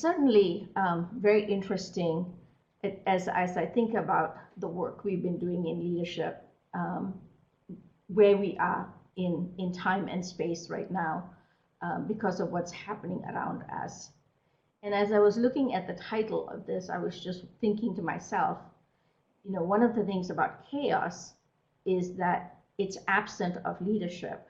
certainly very interesting as I think about the work we've been doing in leadership, where we are in time and space right now because of what's happening around us. And as I was looking at the title of this, I was just thinking to myself, you know, one of the things about chaos is that it's absent of leadership.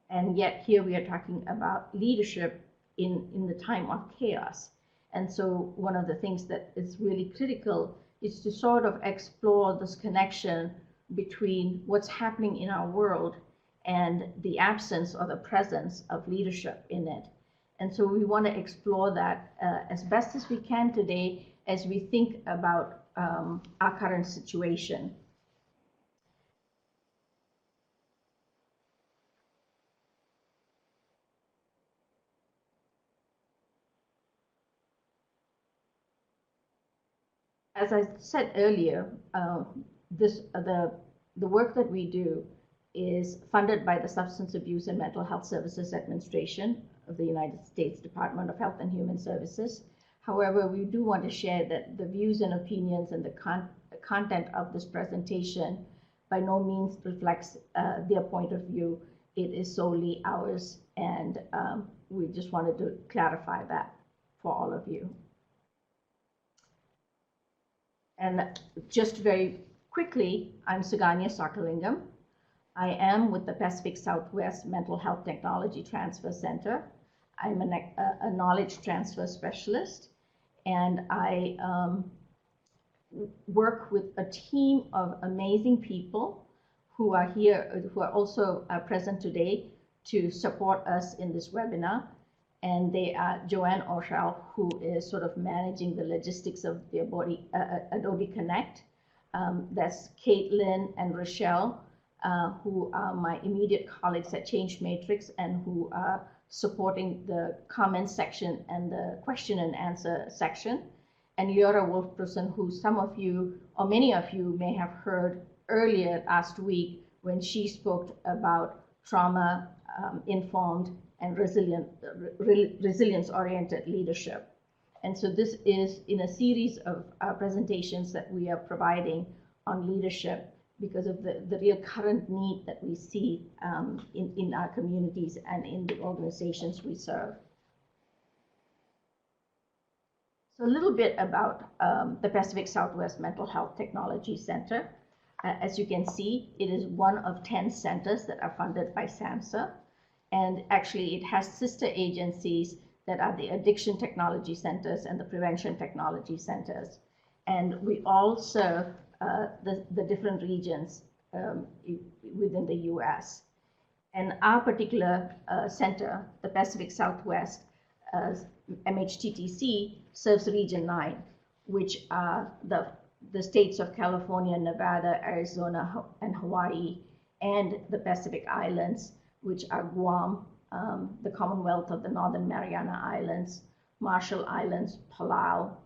And yet here we are talking about leadership in the time of chaos. And so one of the things that is really critical is to sort of explore this connection between what's happening in our world and the absence or the presence of leadership in it. And so we want to explore that as best as we can today as we think about our current situation. As I said earlier, the work that we do is funded by the Substance Abuse and Mental Health Services Administration of the United States Department of Health and Human Services. However, we do want to share that the views and opinions and the content of this presentation by no means reflects their point of view. It is solely ours, and we just wanted to clarify that for all of you. And just very quickly, I'm Suganya Sokalingam. I am with the Pacific Southwest Mental Health Technology Transfer Center. I'm a knowledge transfer specialist, and I work with a team of amazing people who are here, who are also present today to support us in this webinar. And they are Joanne Orshall, who is sort of managing the logistics of the Adobe Connect. That's Caitlin and Rochelle, who are my immediate colleagues at Change Matrix and who are supporting the comment section and the question and answer section. And Leora Wolfperson, who some of you, or many of you may have heard earlier last week when she spoke about trauma-informed and resilience-oriented leadership. And so this is in a series of presentations that we are providing on leadership because of the real current need that we see in our communities and in the organizations we serve. So a little bit about the Pacific Southwest Mental Health Technology Center. As you can see, it is one of 10 centers that are funded by SAMHSA. And actually, it has sister agencies that are the Addiction Technology Centers and the Prevention Technology Centers. And we all serve the different regions within the US. And our particular center, the Pacific Southwest, MHTTC, serves Region 9, which are the states of California, Nevada, Arizona, and Hawaii, and the Pacific Islands, which are Guam, the Commonwealth of the Northern Mariana Islands, Marshall Islands, Palau,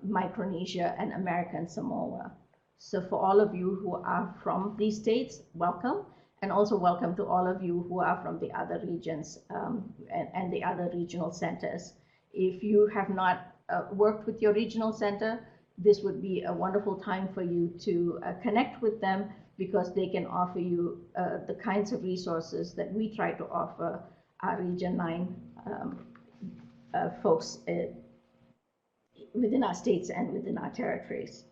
Micronesia, and American Samoa. So for all of you who are from these states, welcome, and also welcome to all of you who are from the other regions and the other regional centers. If you have not worked with your regional center, this would be a wonderful time for you to connect with them, because they can offer you the kinds of resources that we try to offer our Region 9 folks within our states and within our territories.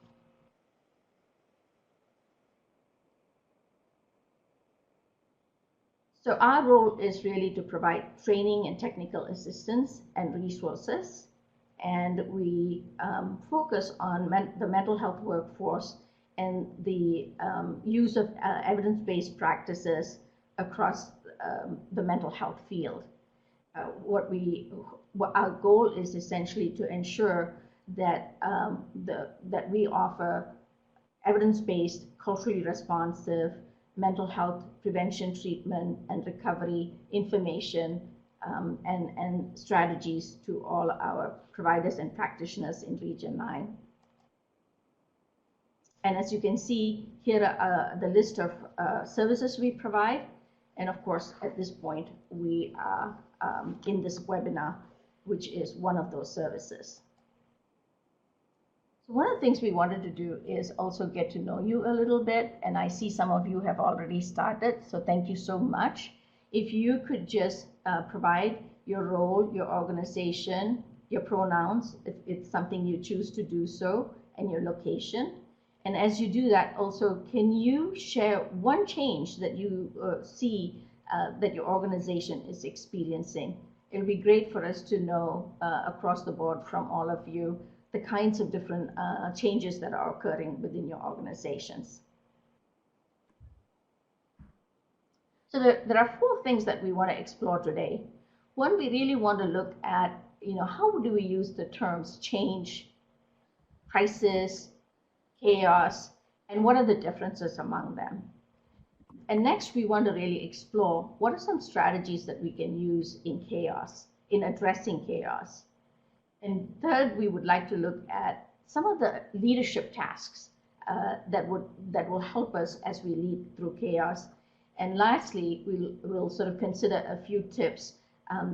So our role is really to provide training and technical assistance and resources. And we focus on the mental health workforce and the use of evidence-based practices across the mental health field. What our goal is essentially to ensure that that we offer evidence-based, culturally responsive mental health prevention, treatment, and recovery information and strategies to all our providers and practitioners in Region 9. And as you can see, here are the list of services we provide. And of course, at this point, we are in this webinar which is one of those services. So one of the things we wanted to do is also get to know you a little bit, and I see some of you have already started, so thank you so much. If you could just provide your role, your organization, your pronouns, if it's something you choose to do so, and your location. And as you do that, also, can you share one change that you see that your organization is experiencing? It'll be great for us to know across the board from all of you the kinds of different changes that are occurring within your organizations. So there are 4 things that we want to explore today. One, we really want to look at, how do we use the terms change, crisis, chaos, and what are the differences among them? And next, we want to really explore what are some strategies that we can use in chaos, in addressing chaos. And third, we would like to look at some of the leadership tasks that will help us as we lead through chaos. And lastly, we'll sort of consider a few tips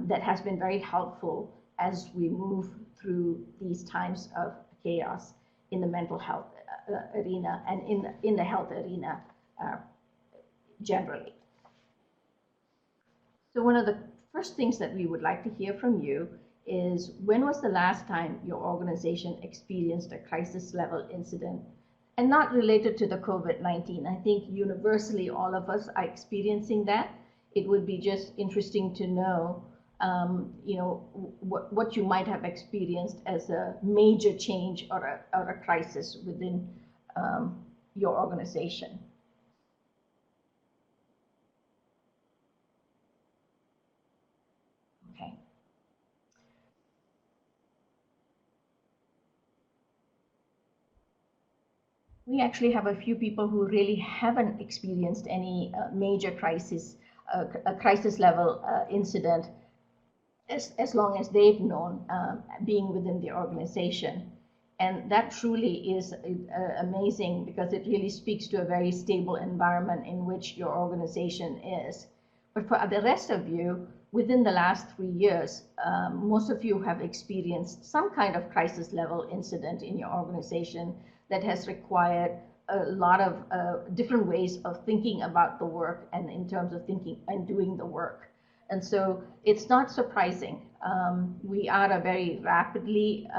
that has been very helpful as we move through these times of chaos in the mental health arena and in the health arena generally. So one of the first things that we would like to hear from you is, when was the last time your organization experienced a crisis level incident, and not related to the COVID-19? I think universally all of us are experiencing that. It would be just interesting to know, what you might have experienced as a major change or a crisis within your organization. Okay. We actually have a few people who really haven't experienced any major crisis, a crisis level incident as long as they've known being within the organization. And that truly is amazing, because it really speaks to a very stable environment in which your organization is. But for the rest of you, within the last 3 years, most of you have experienced some kind of crisis level incident in your organization that has required a lot of different ways of thinking about the work and in terms of thinking and doing the work. And so it's not surprising. We are a very rapidly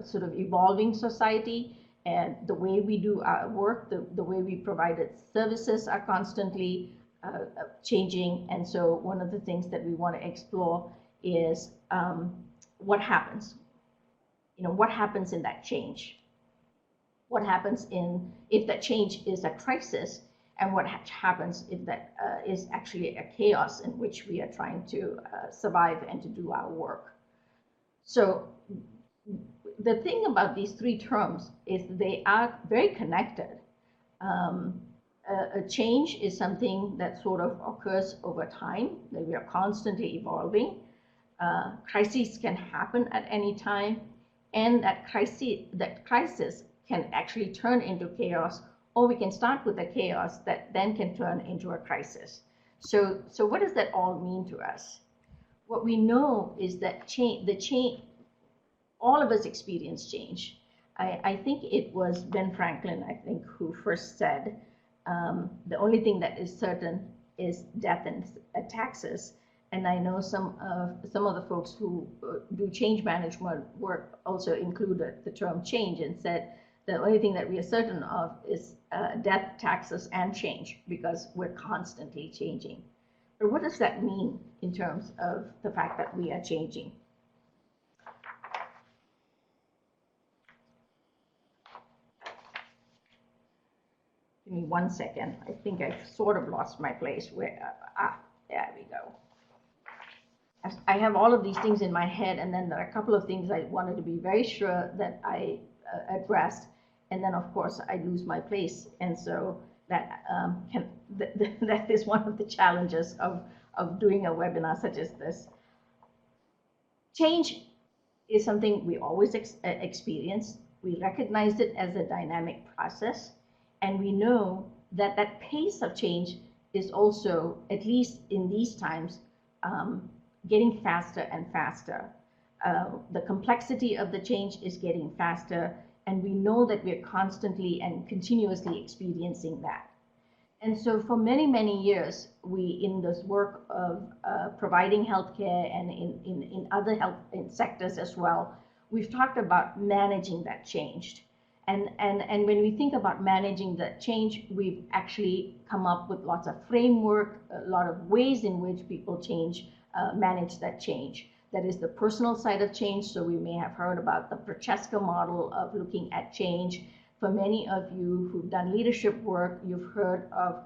sort of evolving society, and the way we do our work, the way we provide services are constantly changing. And so one of the things that we want to explore is what happens. What happens in that change? What happens if that change is a crisis, and what happens if that is actually a chaos in which we are trying to survive and to do our work. So the thing about these 3 terms is they are very connected. A change is something that sort of occurs over time, that we are constantly evolving. Crises can happen at any time, and that crisis can actually turn into chaos, or we can start with a chaos that then can turn into a crisis. So what does that all mean to us? What we know is that all of us experience change. I think it was Ben Franklin, who first said, the only thing that is certain is death and taxes. And I know some of the folks who do change management work also included the term change and said, the only thing that we are certain of is death, taxes, and change, because we're constantly changing. But what does that mean in terms of the fact that we are changing? Give me 1 second. I think I've sort of lost my place. There we go. I have all of these things in my head, and then there are a couple of things I wanted to be very sure that I addressed. And then, of course, I lose my place. And so that that is one of the challenges of doing a webinar such as this. Change is something we always experience. We recognize it as a dynamic process. And we know that that pace of change is also, at least in these times, getting faster and faster. The complexity of the change is getting faster, and we know that we're constantly and continuously experiencing that. And so for many, many years, we, in this work of providing healthcare and in other health sectors as well, we've talked about managing that change. And when we think about managing that change, we've actually come up with lots of framework, a lot of ways in which people manage that change. That is the personal side of change. So we may have heard about the Francesca model of looking at change. For many of you who've done leadership work, you've heard of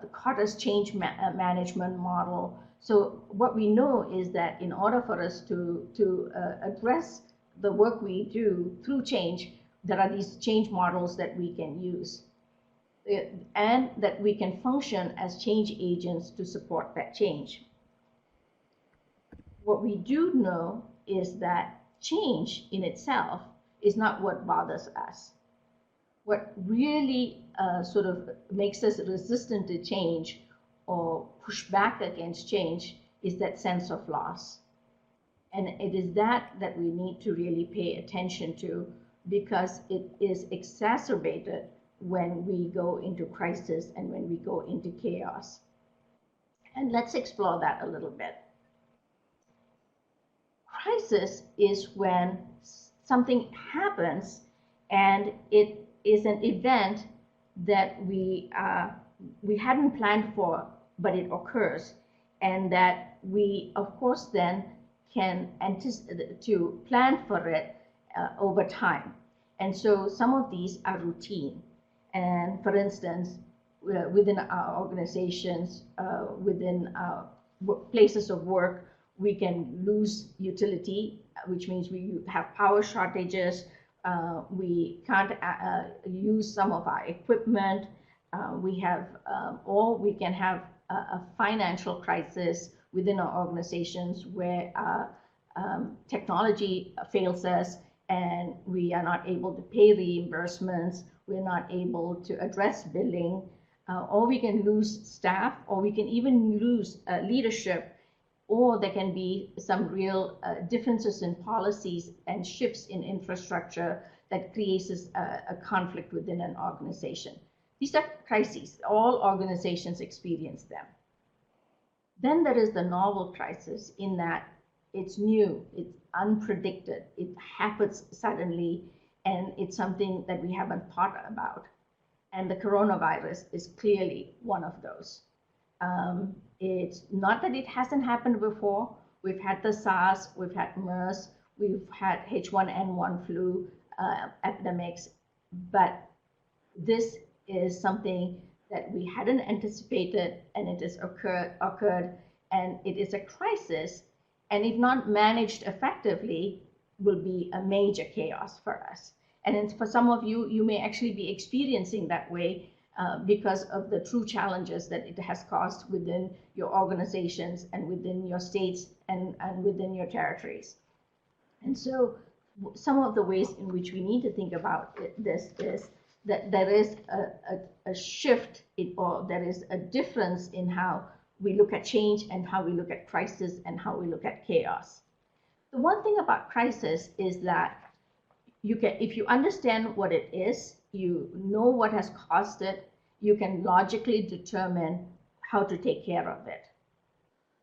the Carter's change management model. So what we know is that in order for us to address the work we do through change, there are these change models that we can use, and that we can function as change agents to support that change. What we do know is that change in itself is not what bothers us. What really sort of makes us resistant to change or push back against change is that sense of loss. And it is that we need to really pay attention to, because it is exacerbated when we go into crisis and when we go into chaos. And let's explore that a little bit. Crisis is when something happens and it is an event that we hadn't planned for, but it occurs, and that we, of course, then can anticipate to plan for it over time. And so some of these are routine. And for instance, within our organizations, within our places of work, we can lose utility, which means we have power shortages. We can't use some of our equipment. We can have a financial crisis within our organizations where technology fails us and we are not able to pay reimbursements. We're not able to address billing, or we can lose staff, or we can even lose leadership, or there can be some real differences in policies and shifts in infrastructure that creates a conflict within an organization. These are crises. All organizations experience them. Then there is the novel crisis, in that it's new, it's unpredicted, it happens suddenly, and it's something that we haven't thought about. And the coronavirus is clearly one of those. It's not that it hasn't happened before. We've had the SARS, we've had MERS, we've had H1N1 flu epidemics, but this is something that we hadn't anticipated, and it has occurred, and it is a crisis, and if not managed effectively, will be a major chaos for us. And for some of you, you may actually be experiencing that way because of the true challenges that it has caused within your organizations and within your states and within your territories. And so some of the ways in which we need to think about this is that there is a shift or there is a difference in how we look at change and how we look at crisis and how we look at chaos. The one thing about crisis is that if you understand what it is, you know what has caused it, you can logically determine how to take care of it.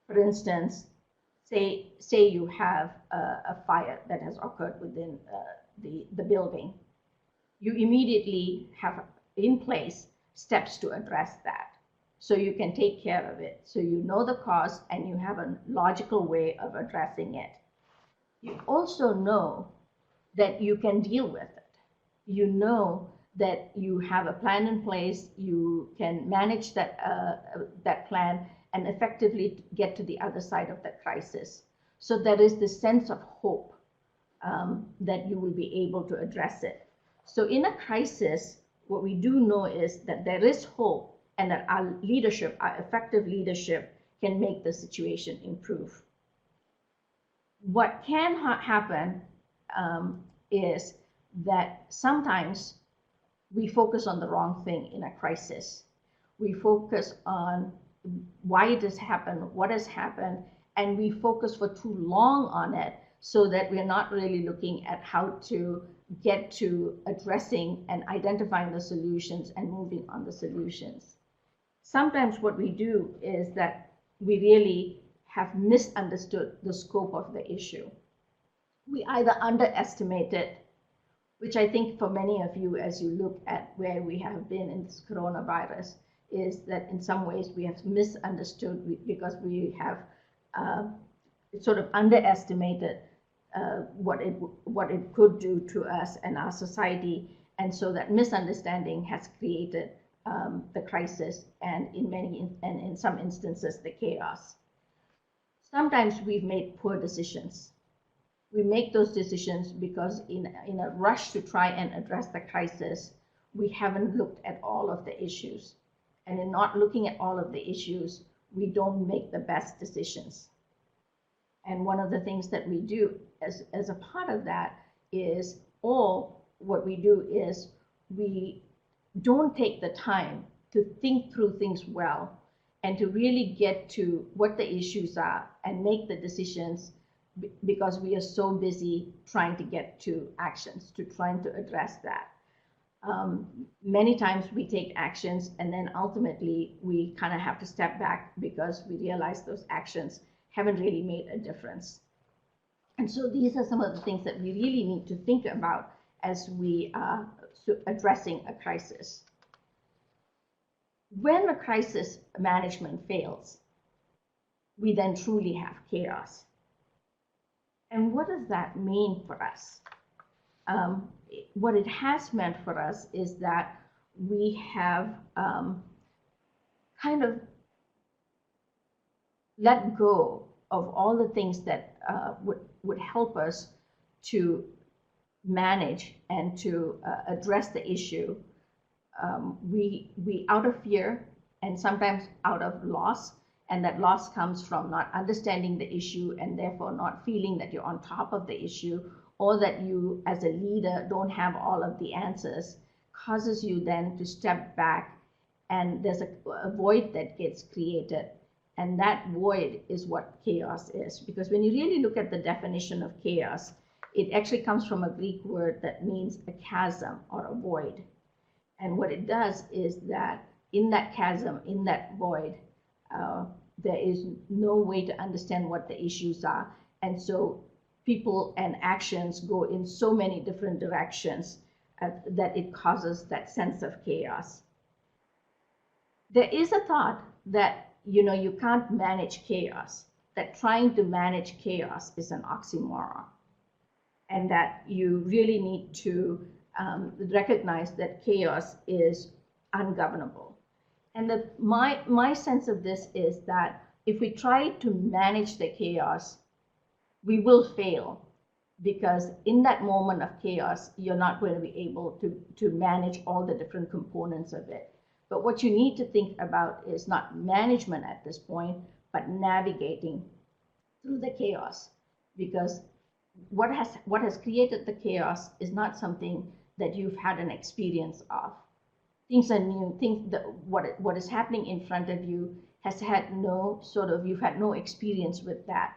For instance, say you have a fire that has occurred within the building. You immediately have in place steps to address that, so you can take care of it. So you know the cause and you have a logical way of addressing it. You also know that you can deal with it. You know that you have a plan in place, you can manage that plan and effectively get to the other side of that crisis. So there is this sense of hope that you will be able to address it. So in a crisis, what we do know is that there is hope, and that our leadership, our effective leadership, can make the situation improve. What can happen is that sometimes we focus on the wrong thing in a crisis. We focus on why it has happened, what has happened, and we focus for too long on it so that we're not really looking at how to get to addressing and identifying the solutions and moving on the solutions. Sometimes what we do is that we really have misunderstood the scope of the issue. We either underestimate it, which I think for many of you, as you look at where we have been in this coronavirus, is that in some ways we have misunderstood because we have sort of underestimated what it could do to us and our society, and so that misunderstanding has created the crisis and in some instances the chaos. Sometimes we've made poor decisions. We make those decisions because in a rush to try and address the crisis, we haven't looked at all of the issues. And in not looking at all of the issues, we don't make the best decisions. And one of the things that we do as a part of that is what we do is we don't take the time to think through things well and to really get to what the issues are and make the decisions because we are so busy trying to get to actions, to trying to address that. Many times we take actions and then ultimately we kind of have to step back because we realize those actions haven't really made a difference. And so these are some of the things that we really need to think about as we are addressing a crisis. When a crisis management fails, we then truly have chaos. And what does that mean for us? What it has meant for us is that we have kind of let go of all the things that would help us to manage and to address the issue. We out of fear and sometimes out of loss, and that loss comes from not understanding the issue and therefore not feeling that you're on top of the issue, or that you as a leader don't have all of the answers, causes you then to step back, and there's a void that gets created. And that void is what chaos is. Because when you really look at the definition of chaos, it actually comes from a Greek word that means a chasm or a void. And what it does is that in that chasm, in that void, there is no way to understand what the issues are. And so people and actions go in so many different directions that it causes that sense of chaos. There is a thought that you can't manage chaos, that trying to manage chaos is an oxymoron, and that you really need to recognize that chaos is ungovernable. And my sense of this is that if we try to manage the chaos, we will fail, because in that moment of chaos, you're not going to be able to manage all the different components of it. But what you need to think about is not management at this point, but navigating through the chaos. Because what has created the chaos is not something that you've had an experience of. Things are new. What is happening in front of you has had you've had no experience with that.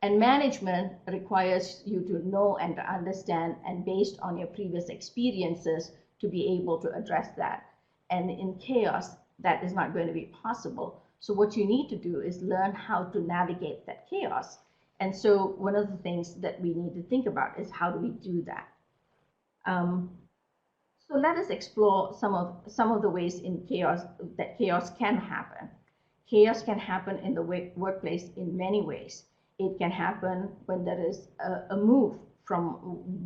And management requires you to know and to understand, and based on your previous experiences, to be able to address that. And in chaos, that is not going to be possible. So what you need to do is learn how to navigate that chaos. And so one of the things that we need to think about is how do we do that? So let us explore some of the ways in chaos that chaos can happen. Chaos can happen in the workplace in many ways. It can happen when there is a move from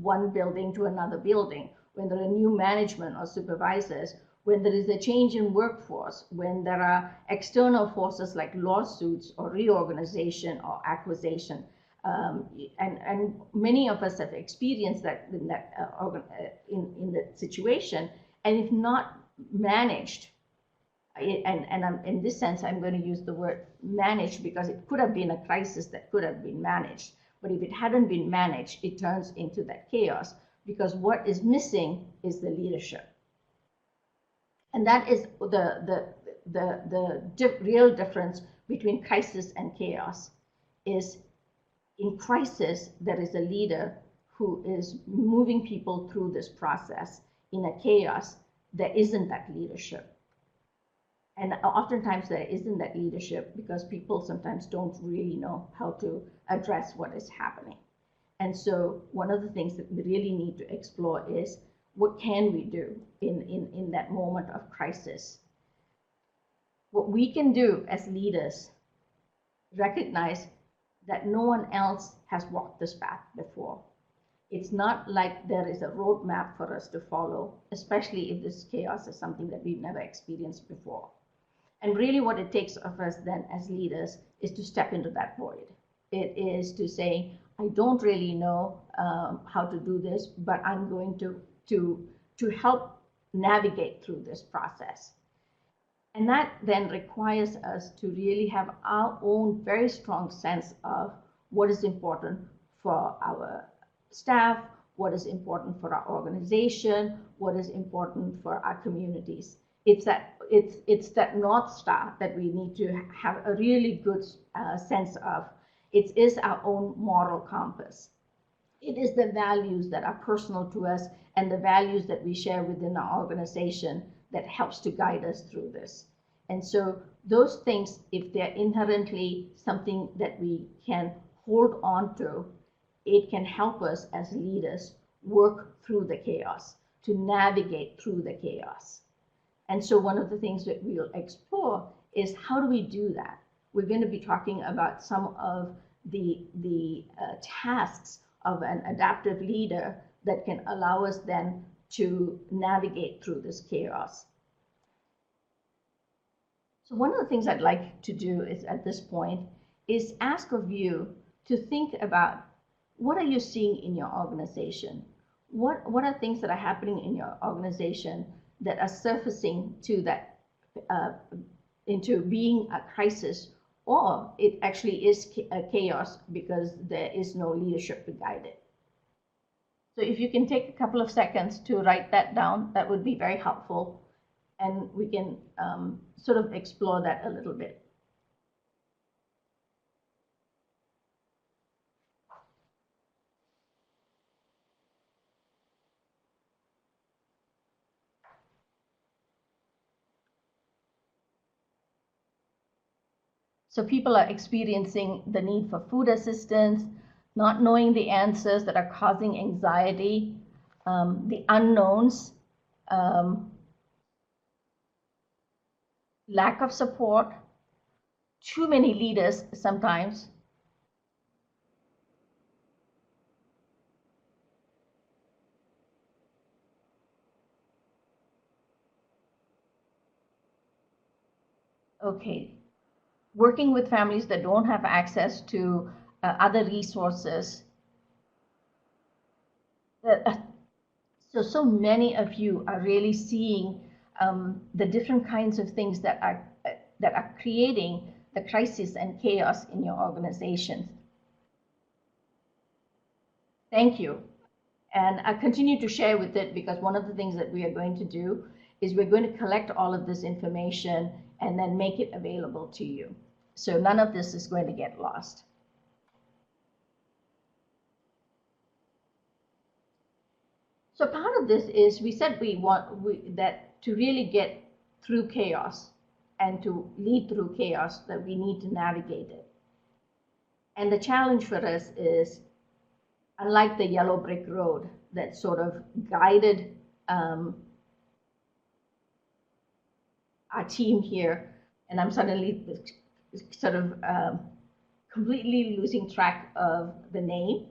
one building to another building, when there are new management or supervisors, when there is a change in workforce, when there are external forces like lawsuits or reorganization or acquisition. And many of us have experienced that in that situation. And if not managed, in this sense, I'm going to use the word managed because it could have been a crisis that could have been managed. But if it hadn't been managed, it turns into that chaos, because what is missing is the leadership. And that is the real difference between crisis and chaos. is in crisis, there is a leader who is moving people through this process. In a chaos, there isn't that leadership. And oftentimes there isn't that leadership because people sometimes don't really know how to address what is happening. And so one of the things that we really need to explore is what can we do in that moment of crisis? What we can do as leaders, recognize that no one else has walked this path before. It's not like there is a roadmap for us to follow, especially if this chaos is something that we've never experienced before. And really what it takes of us then as leaders is to step into that void. It is to say, I don't really know how to do this, but I'm going to help navigate through this process. And that then requires us to really have our own very strong sense of what is important for our staff, what is important for our organization, what is important for our communities. It's that North Star that we need to have a really good sense of. It is our own moral compass. It is the values that are personal to us and the values that we share within our organization that helps to guide us through this. And so those things, if they're inherently something that we can hold on to, it can help us as leaders work through the chaos, to navigate through the chaos. And so one of the things that we'll explore is how do we do that? We're going to be talking about some of the tasks of an adaptive leader that can allow us then to navigate through this chaos. So one of the things I'd like to do is at this point is ask of you to think about what are you seeing in your organization? What are things that are happening in your organization that are surfacing to that into being a crisis, or it actually is a chaos because there is no leadership to guide it. So if you can take a couple of seconds to write that down, that would be very helpful, and we can sort of explore that a little bit. So people are experiencing the need for food assistance, not knowing the answers that are causing anxiety, the unknowns, lack of support, too many leaders sometimes. Okay, working with families that don't have access to other resources. So many of you are really seeing the different kinds of things that are creating the crisis and chaos in your organizations. Thank you. And I continue to share with it because one of the things that we are going to do is we're going to collect all of this information and then make it available to you. So none of this is going to get lost. So part of this is we said we want that to really get through chaos and to lead through chaos, that we need to navigate it. And the challenge for us is, unlike the yellow brick road that sort of guided our team here, and I'm suddenly sort of completely losing track of the name,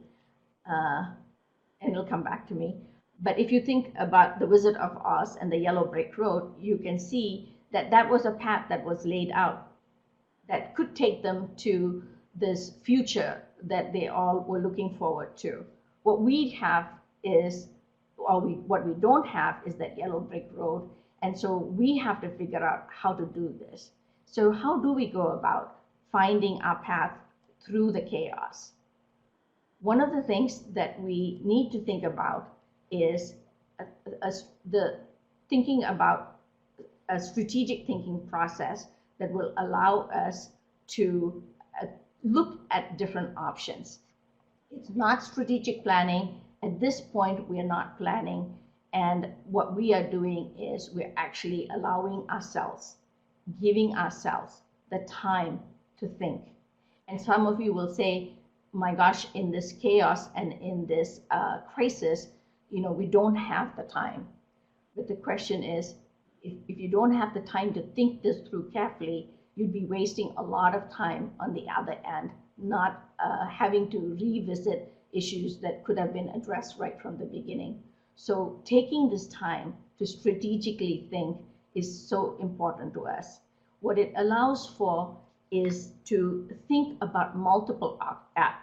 and it'll come back to me. But if you think about the Wizard of Oz and the yellow brick road, you can see that that was a path that was laid out that could take them to this future that they all were looking forward to. What we have is, or what we don't have is that yellow brick road. And so we have to figure out how to do this. So how do we go about finding our path through the chaos? One of the things that we need to think about is thinking about a strategic thinking process that will allow us to look at different options. It's not strategic planning. At this point, we're not planning. And what we are doing is we're actually allowing ourselves, giving ourselves the time to think. And some of you will say, my gosh, in this chaos and in this crisis, we don't have the time. But the question is, if you don't have the time to think this through carefully, you'd be wasting a lot of time on the other end, not having to revisit issues that could have been addressed right from the beginning. So taking this time to strategically think is so important to us. What it allows for is to think about multiple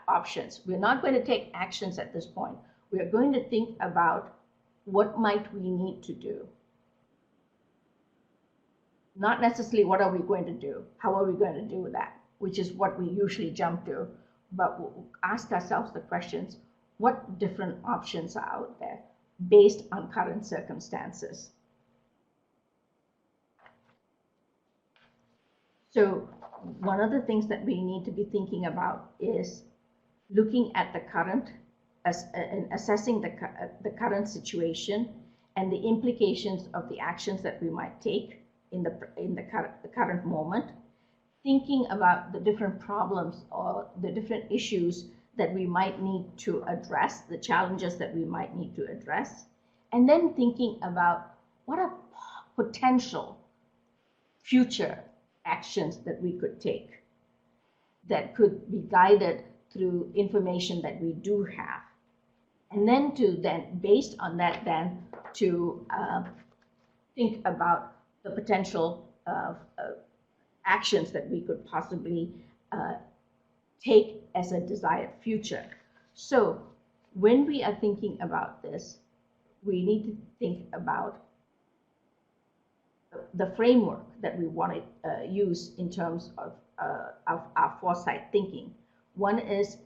options. We're not going to take actions at this point. We are going to think about what might we need to do. Not necessarily what are we going to do, how are we going to do that, which is what we usually jump to, but we'll ask ourselves the questions, what different options are out there based on current circumstances? So one of the things that we need to be thinking about is looking at the current, and assessing the current situation and the implications of the actions that we might take in the current moment, thinking about the different problems or the different issues that we might need to address, the challenges that we might need to address, and then thinking about what are potential future actions that we could take that could be guided through information that we do have. And then based on that, to think about the potential actions that we could possibly take as a desired future. So when we are thinking about this, we need to think about the framework that we want to use in terms of our foresight thinking. One is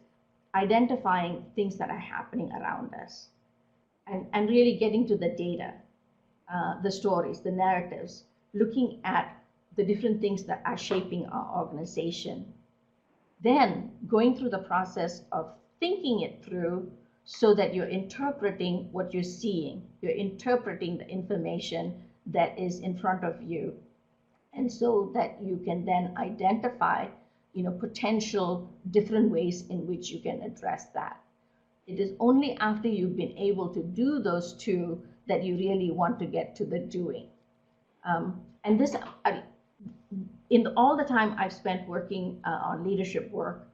identifying things that are happening around us and really getting to the data, the stories, the narratives, looking at the different things that are shaping our organization. Then going through the process of thinking it through so that you're interpreting what you're seeing, you're interpreting the information that is in front of you, and so that you can then identify potential different ways in which you can address that. It is only after you've been able to do those two that you really want to get to the doing. And this, in all the time I've spent working on leadership work,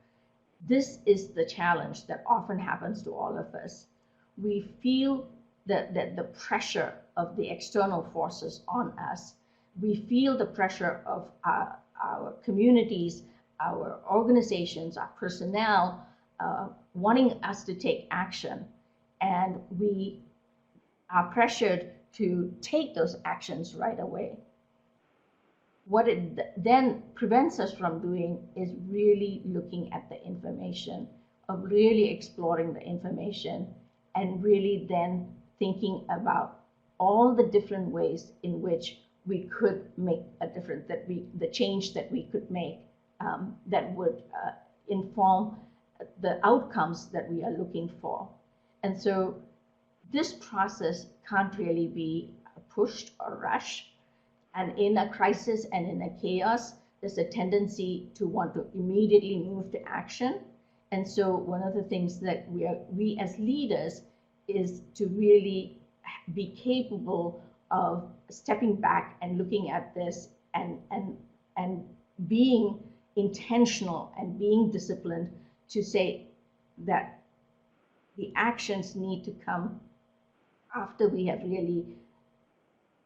this is the challenge that often happens to all of us. We feel that the pressure of the external forces on us. We feel the pressure of our communities, our organizations, our personnel, wanting us to take action. And we are pressured to take those actions right away. What it then prevents us from doing is really looking at the information, of really exploring the information, and really then thinking about all the different ways in which we could make a difference, the change that we could make that would inform the outcomes that we are looking for. And so this process can't really be pushed or rushed. And in a crisis and in a chaos, there's a tendency to want to immediately move to action. And so one of the things that we as leaders is to really be capable of stepping back and looking at this and being intentional and being disciplined to say that the actions need to come after we have really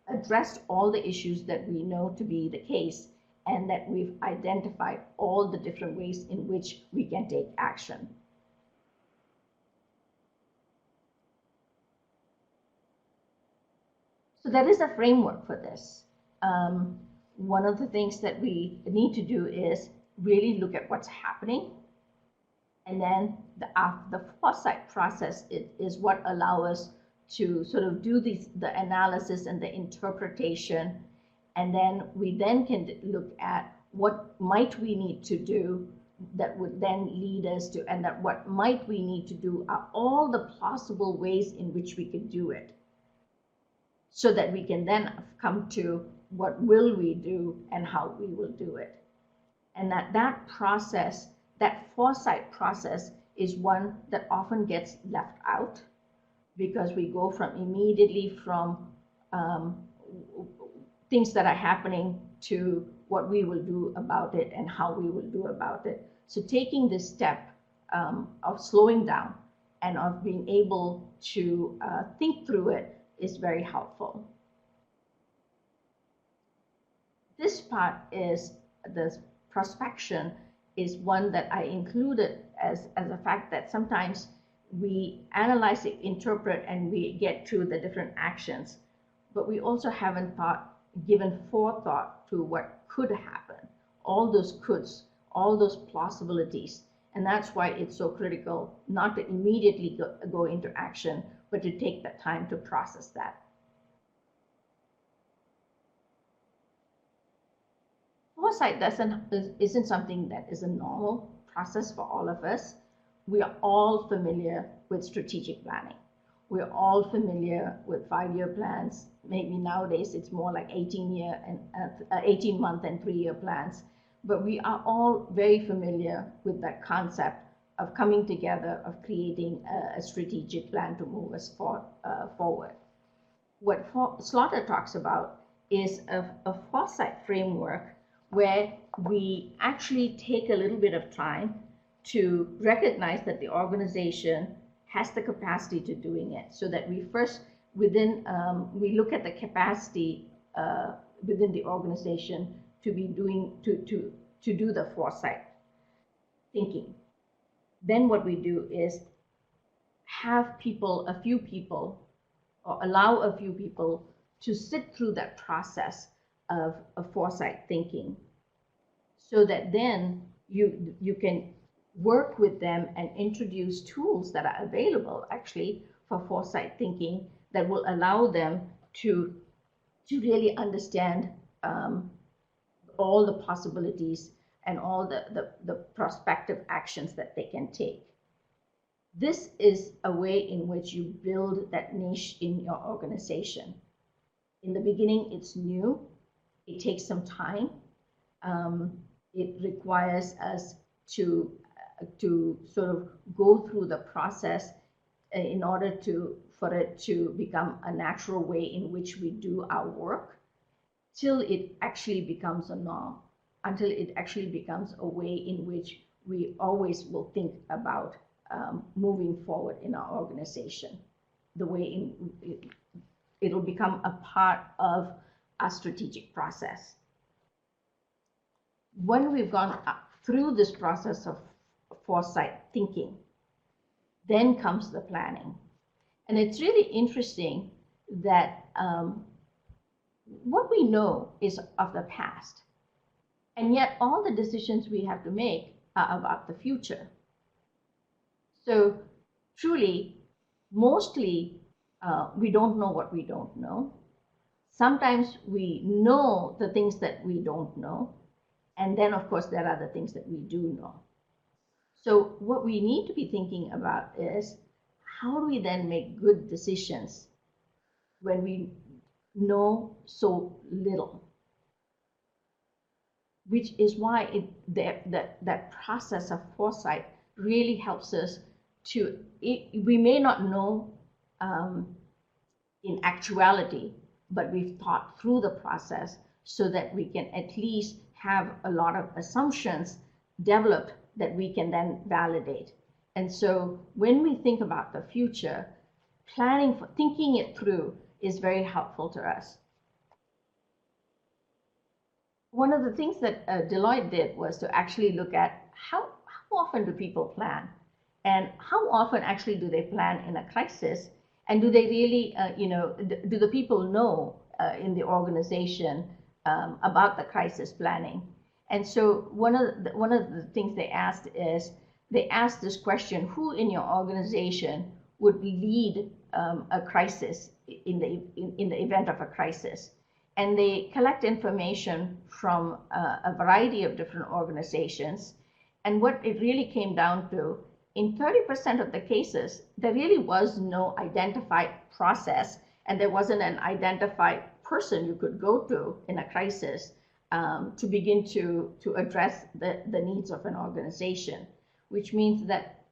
addressed all the issues that we know to be the case, and that we've identified all the different ways in which we can take action. So that is a framework for this. One of the things that we need to do is really look at what's happening. And then the foresight process is what allows us to sort of do the analysis and the interpretation. And then we then can look at what might we need to do that would then lead us to, and that what might we need to do are all the possible ways in which we could do it, so that we can then come to what will we do and how we will do it. And that process, that foresight process, is one that often gets left out, because we go from immediately from things that are happening to what we will do about it and how we will do about it. So taking this step of slowing down and of being able to think through it is very helpful. This part is the prospection, is one that I included as a fact that sometimes we analyze it, interpret, and we get to the different actions, but we also haven't given forethought to what could happen, all those coulds, all those possibilities. And that's why it's so critical not to immediately go into action, but to take the time to process that. Foresight isn't something that is a normal process for all of us. We are all familiar with strategic planning. We're all familiar with 5-year plans. Maybe nowadays it's more like 18-month and 3-year plans. But we are all very familiar with that concept of coming together, of creating a strategic plan to move us forward. What Slaughter talks about is a foresight framework where we actually take a little bit of time to recognize that the organization has the capacity to doing it, so that we first we look at the capacity within the organization to be doing to do the foresight thinking. Then what we do is have a few people, or allow a few people to sit through that process of foresight thinking, so that then you can work with them and introduce tools that are available actually for foresight thinking that will allow them to really understand all the possibilities and all the prospective actions that they can take. This is a way in which you build that niche in your organization. In the beginning, it's new. It takes some time. It requires us to sort of go through the process in order for it to become a natural way in which we do our work, till it actually becomes a norm, until it actually becomes a way in which we always will think about moving forward in our organization. The way it'll become a part of our strategic process. When we've gone through this process of foresight thinking, then comes the planning. And it's really interesting that what we know is of the past, and yet all the decisions we have to make are about the future. So truly, mostly, we don't know what we don't know. Sometimes we know the things that we don't know, and then of course there are the things that we do know. So what we need to be thinking about is, how do we then make good decisions when we know so little? Which is why that process of foresight really helps us to, we may not know in actuality, but we've thought through the process so that we can at least have a lot of assumptions developed that we can then validate. And so when we think about the future, thinking it through is very helpful to us. One of the things that Deloitte did was to actually look at how often do people plan, and how often actually do they plan in a crisis, and do they really, do the people know in the organization about the crisis planning? And so one of the things they asked is, they asked this question: who in your organization would lead a crisis in the event of a crisis? And they collect information from a variety of different organizations, And what it really came down to, in 30% of the cases, there really was no identified process, and there wasn't an identified person you could go to in a crisis to begin to address the needs of an organization, which means that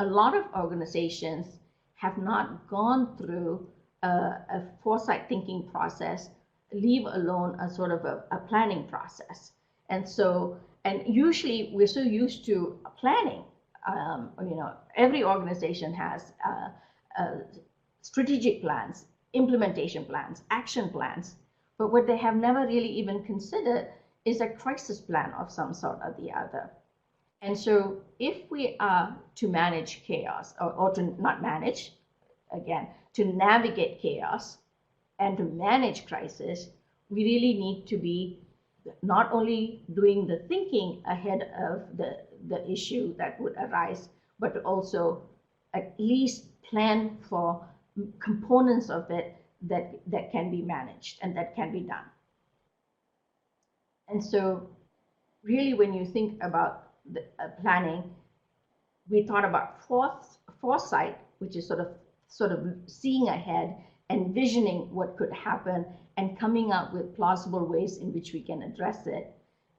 a lot of organizations have not gone through a foresight thinking process, leave alone a sort of a planning process. And so, and usually we're so used to planning. Every organization has strategic plans, implementation plans, action plans, but what they have never really even considered is a crisis plan of some sort or the other. And so if we are to manage chaos, or to not manage, again, to navigate chaos and to manage crisis, we really need to be not only doing the thinking ahead of the issue that would arise, but also at least plan for components of it that can be managed and that can be done. And so really when you think about the planning, we thought about foresight, which is sort of seeing ahead, envisioning what could happen, and coming up with plausible ways in which we can address it.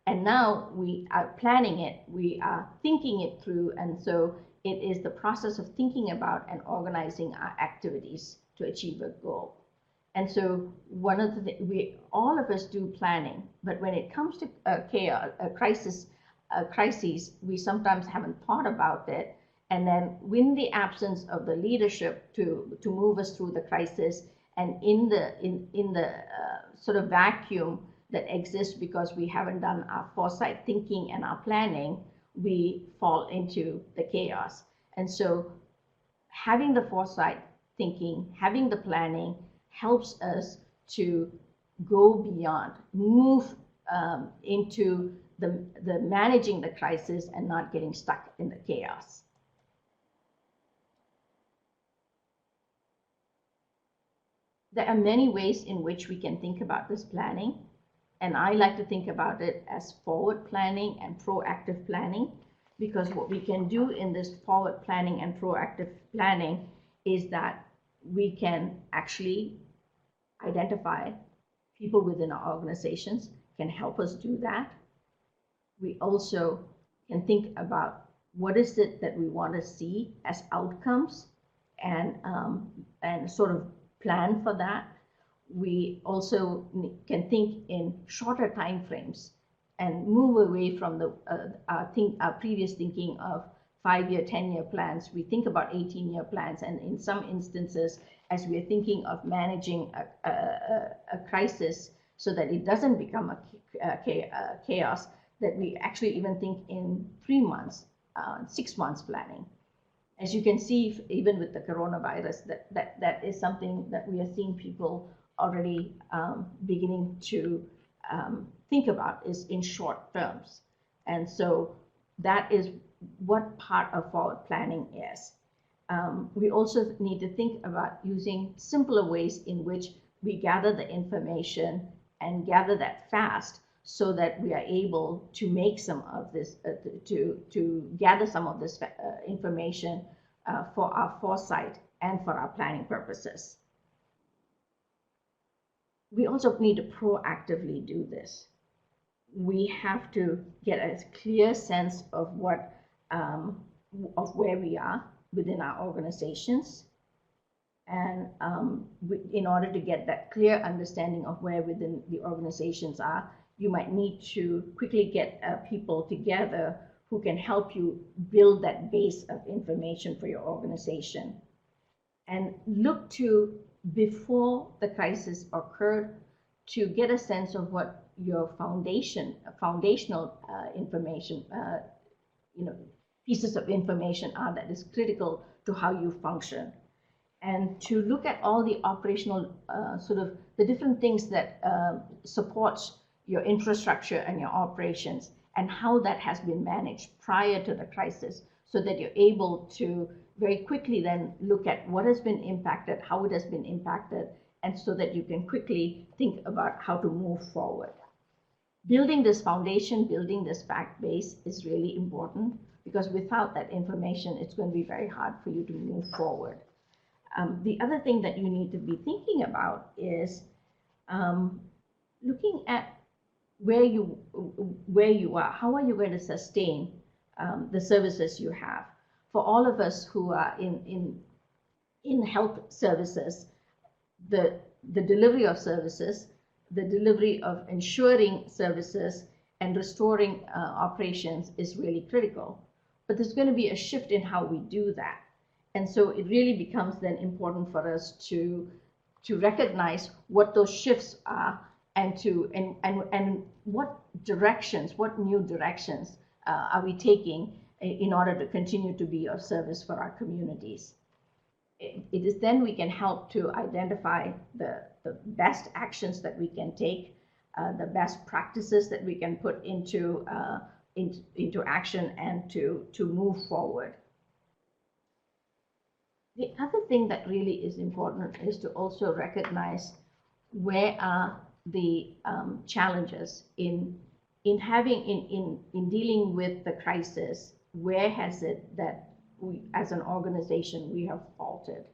And now we are planning it, we are thinking it through, and so it is the process of thinking about and organizing our activities to achieve a goal. And so one of the things, all of us do planning, but when it comes to crises, we sometimes haven't thought about it. And then in the absence of the leadership to move us through the crisis, and in the sort of vacuum that exists because we haven't done our foresight thinking and our planning, we fall into the chaos. And so having the foresight thinking, having the planning helps us to go beyond, move into the managing the crisis and not getting stuck in the chaos. There are many ways in which we can think about this planning, and I like to think about it as forward planning and proactive planning, because what we can do in this forward planning and proactive planning is that we can actually identify people within our organizations can help us do that. We also can think about what is it that we want to see as outcomes, and sort of plan for that. We also can think in shorter time frames and move away from our previous thinking of 5-year, 10-year plans. We think about 18-year plans, and in some instances, as we are thinking of managing a crisis so that it doesn't become a chaos, that we actually even think in 3 months, 6 months planning. As you can see, even with the coronavirus, that is something that we are seeing people already beginning to think about, is in short terms. And so that is what part of forward planning is. We also need to think about using simpler ways in which we gather the information and gather that fast, so that we are able to make some of this, to gather some of this information for our foresight and for our planning purposes. We also need to proactively do this. We have to get a clear sense of of where we are within our organizations. And in order to get that clear understanding of where within the organizations are, you might need to quickly get people together who can help you build that base of information for your organization. And look to, before the crisis occurred, to get a sense of what your foundational information, pieces of information are that is critical to how you function. And to look at all the operational, sort of the different things that supports your infrastructure and your operations, and how that has been managed prior to the crisis, so that you're able to very quickly then look at what has been impacted, how it has been impacted, and so that you can quickly think about how to move forward. building this foundation, building this fact base is really important, because without that information, it's going to be very hard for you to move forward. The other thing that you need to be thinking about is looking at where you are. How are you going to sustain the services you have? For all of us who are in health services, the delivery of services, the delivery of ensuring services and restoring operations is really critical. But there's going to be a shift in how we do that. And so it really becomes then important for us to recognize what those shifts are, and what new directions are we taking in order to continue to be of service for our communities. It is then we can help to identify the best actions that we can take, the best practices that we can put into action, and to move forward. The other thing that really is important is to also recognize where are the challenges in dealing with the crisis. Where has it that we, as an organization, we have faltered?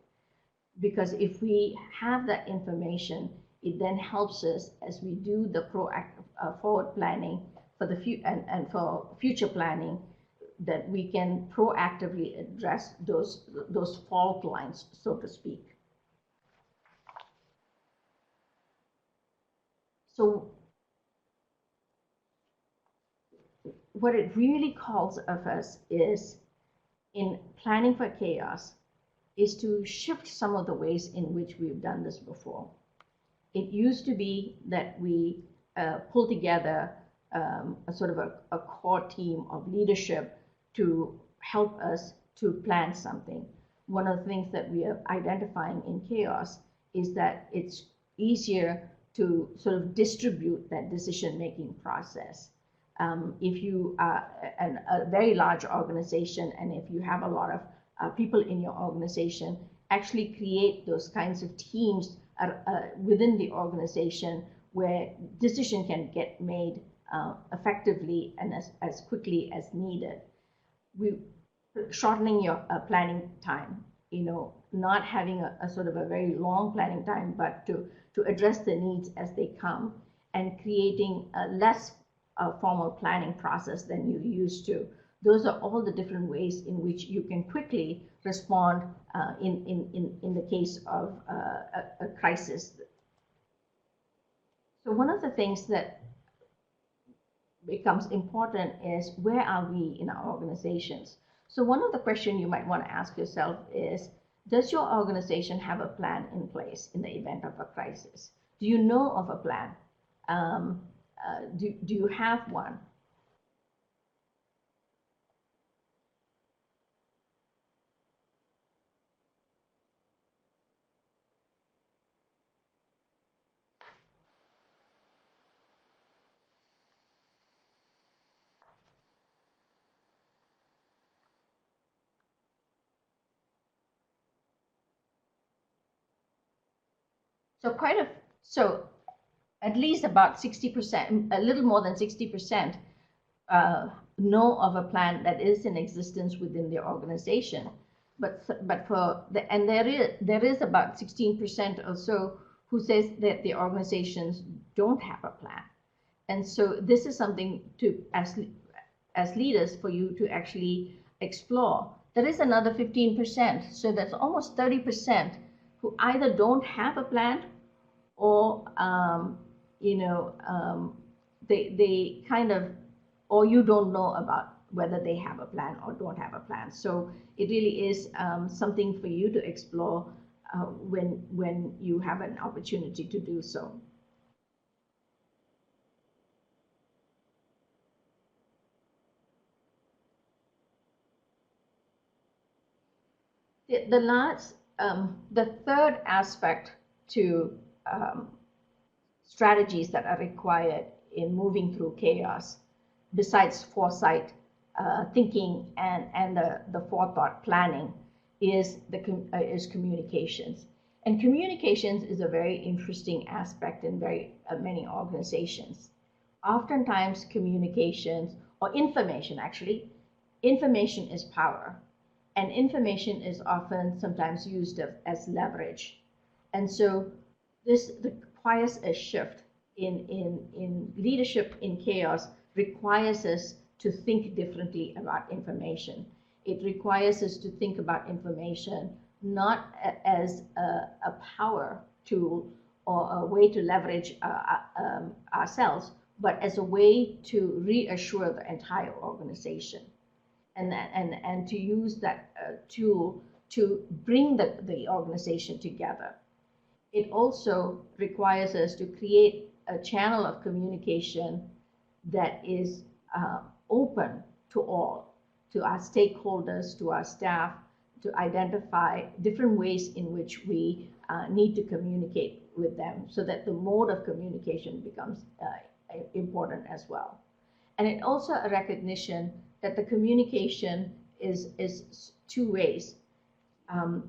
Because if we have that information, it then helps us as we do the proactive forward planning for the and for future planning, that we can proactively address those fault lines, so to speak. So what it really calls of us is, in planning for chaos, is to shift some of the ways in which we've done this before. It used to be that we pull together a sort of a core team of leadership to help us to plan something. One of the things that we are identifying in chaos is that it's easier to sort of distribute that decision-making process. If you are a very large organization, and if you have a lot of people in your organization, actually create those kinds of teams within the organization where decision can get made effectively and as quickly as needed. Shortening your planning time, not having a sort of a very long planning time, but to address the needs as they come, and creating a less formal planning process than you used to. Those are all the different ways in which you can quickly respond in the case of a crisis. So one of the things that becomes important is, where are we in our organizations? So one of the questions you might want to ask yourself is, does your organization have a plan in place in the event of a crisis? Do you know of a plan? Do you have one? So at least about 60%, a little more than 60%, know of a plan that is in existence within the organization. But there is about 16% or so who says that the organizations don't have a plan. And so this is something to, as leaders, for you to actually explore. There is another 15%, so that's almost 30%, who either don't have a plan, or they kind of, or you don't know about whether they have a plan or don't have a plan. So it really is something for you to explore when you have an opportunity to do so. The third aspect to strategies that are required in moving through chaos, besides foresight, thinking, and the forethought planning, is communications. And communications is a very interesting aspect in very many organizations. oftentimes communications or information, actually, information is power, and information is often sometimes used as leverage. And so this requires a shift in leadership in chaos, requires us to think differently about information. It requires us to think about information not as a power tool or a way to leverage ourselves, but as a way to reassure the entire organization, and to use that tool to bring the organization together. It also requires us to create a channel of communication that is open to all, to our stakeholders, to our staff, to identify different ways in which we need to communicate with them, so that the mode of communication becomes important as well. And it also a recognition that the communication is two ways,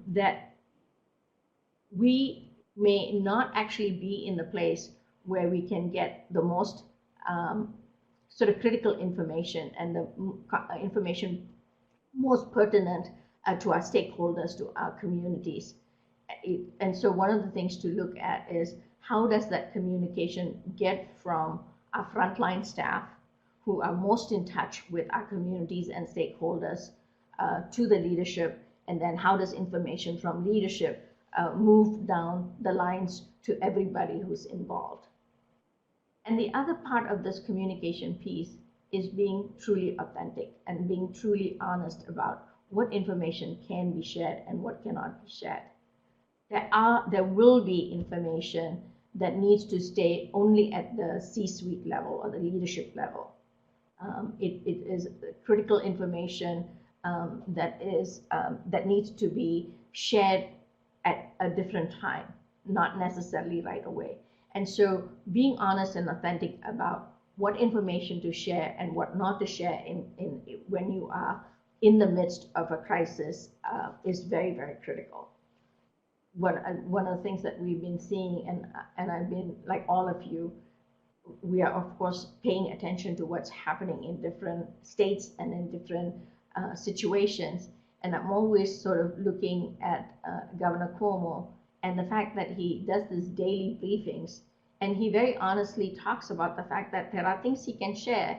that we may not actually be in the place where we can get the most sort of critical information and the information most pertinent to our stakeholders, to our communities. And so one of the things to look at is, how does that communication get from our frontline staff, who are most in touch with our communities and stakeholders, to the leadership, and then how does information from leadership move down the lines to everybody who's involved. And the other part of this communication piece is being truly authentic and being truly honest about what information can be shared and what cannot be shared. There will be information that needs to stay only at the C-suite level or the leadership level. It is critical information that needs to be shared at a different time, not necessarily right away. And so being honest and authentic about what information to share and what not to share when you are in the midst of a crisis is very, very critical. One of the things that we've been seeing, and I've been, like all of you, we are of course paying attention to what's happening in different states and in different situations. And I'm always sort of looking at Governor Cuomo and the fact that he does these daily briefings, and he very honestly talks about the fact that there are things he can share,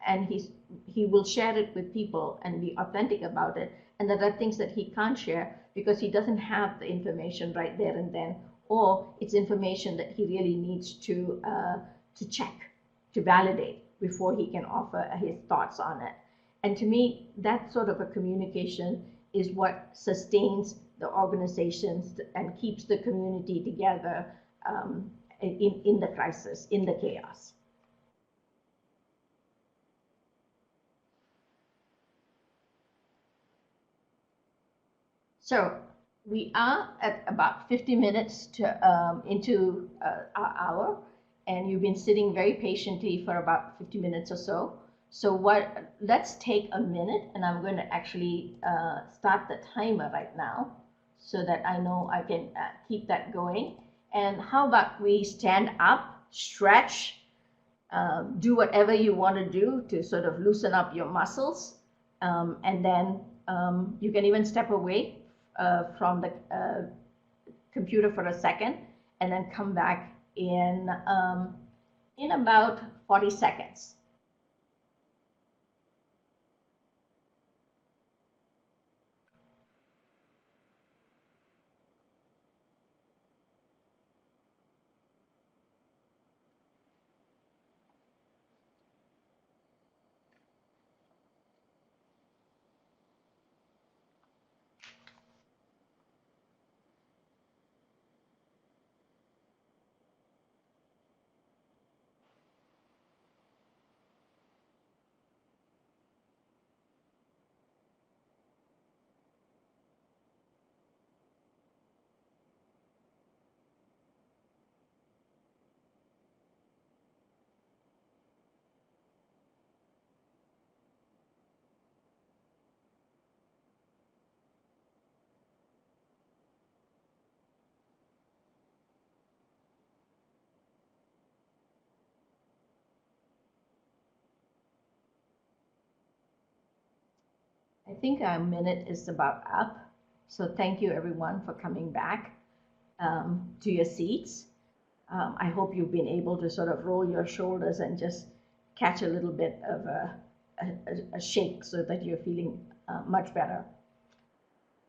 and he will share it with people and be authentic about it, and there are things that he can't share because he doesn't have the information right there and then, or it's information that he really needs to check, to validate before he can offer his thoughts on it. And to me, that sort of a communication is what sustains the organizations and keeps the community together in the crisis, in the chaos. So we are at about 50 minutes into our hour, and you've been sitting very patiently for about 50 minutes or so. So let's take a minute, and I'm going to actually start the timer right now so that I know I can keep that going. And how about we stand up, stretch, do whatever you want to do to sort of loosen up your muscles, and then you can even step away from the computer for a second, and then come back in about 40 seconds. think our minute is about up. So thank you everyone for coming back to your seats. I hope you've been able to sort of roll your shoulders and just catch a little bit of a shake so that you're feeling much better.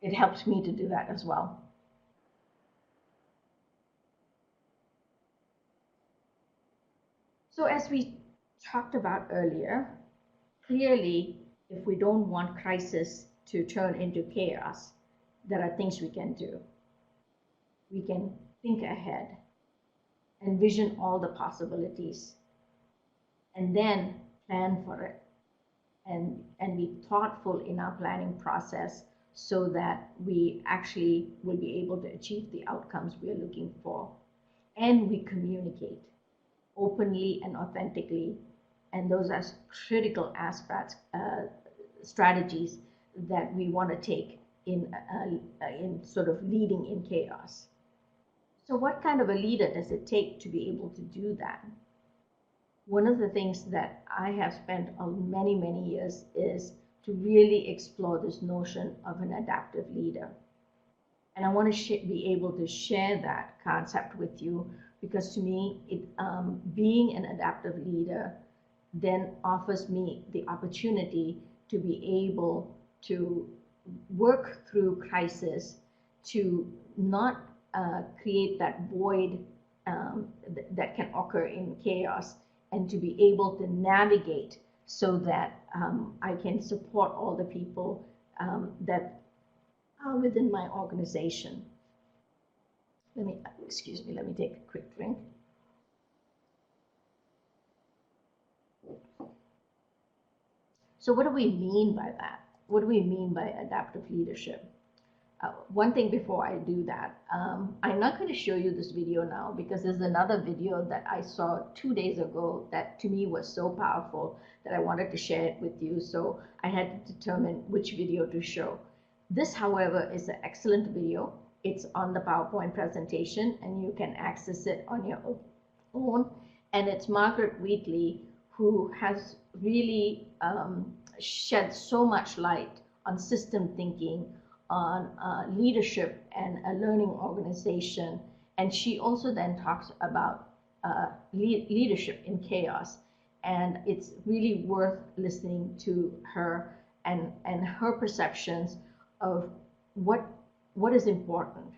It helps me to do that as well. So as we talked about earlier, clearly, if we don't want crisis to turn into chaos, there are things we can do. We can think ahead, envision all the possibilities, and then plan for it, and be thoughtful in our planning process so that we actually will be able to achieve the outcomes we are looking for. And we communicate openly and authentically, and those are critical aspects, strategies that we want to take in sort of leading in chaos. So what kind of a leader does it take to be able to do that? One of the things that I have spent many, many years is to really explore this notion of an adaptive leader. And I want to be able to share that concept with you, because to me, being an adaptive leader then offers me the opportunity to be able to work through crisis, to not create that void that can occur in chaos, and to be able to navigate so that I can support all the people that are within my organization. Let me take a quick drink. So what do we mean by that? What do we mean by adaptive leadership? One thing before I do that, I'm not going to show you this video now because there's another video that I saw 2 days ago that to me was so powerful that I wanted to share it with you. So I had to determine which video to show. This, however, is an excellent video. It's on the PowerPoint presentation and you can access it on your own. And it's Margaret Wheatley, who has really shed so much light on system thinking, on leadership and a learning organization. And she also then talks about leadership in chaos. And it's really worth listening to her and her perceptions of what is important.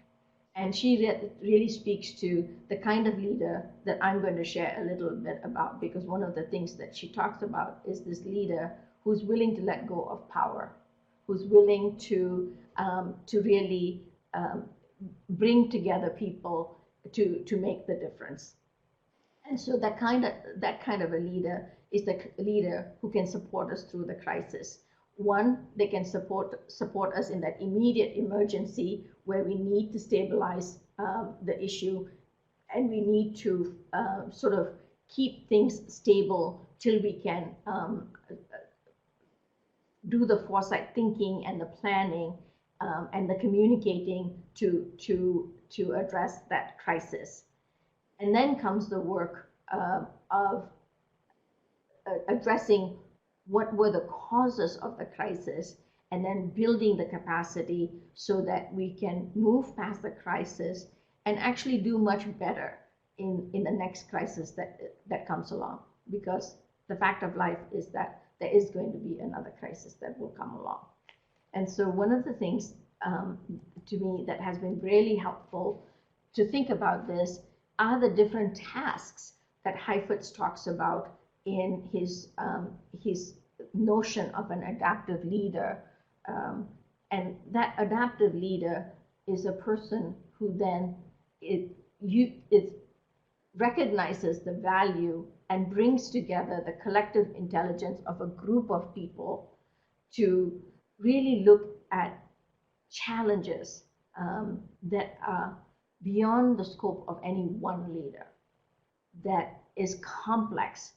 And she really speaks to the kind of leader that I'm going to share a little bit about, because one of the things that she talks about is this leader who's willing to let go of power, who's willing to really bring together people to make the difference. And so that kind of a leader is the leader who can support us through the crisis. One, they can support us in that immediate emergency where we need to stabilize the issue, and we need to sort of keep things stable till we can do the foresight thinking and the planning and the communicating to address that crisis. And then comes the work of addressing what were the causes of the crisis, and then building the capacity so that we can move past the crisis and actually do much better in the next crisis that comes along. Because the fact of life is that there is going to be another crisis that will come along. And so one of the things to me that has been really helpful to think about this are the different tasks that Heifetz talks about in his notion of an adaptive leader. And that adaptive leader is a person who then it recognizes the value and brings together the collective intelligence of a group of people to really look at challenges that are beyond the scope of any one leader, that is complex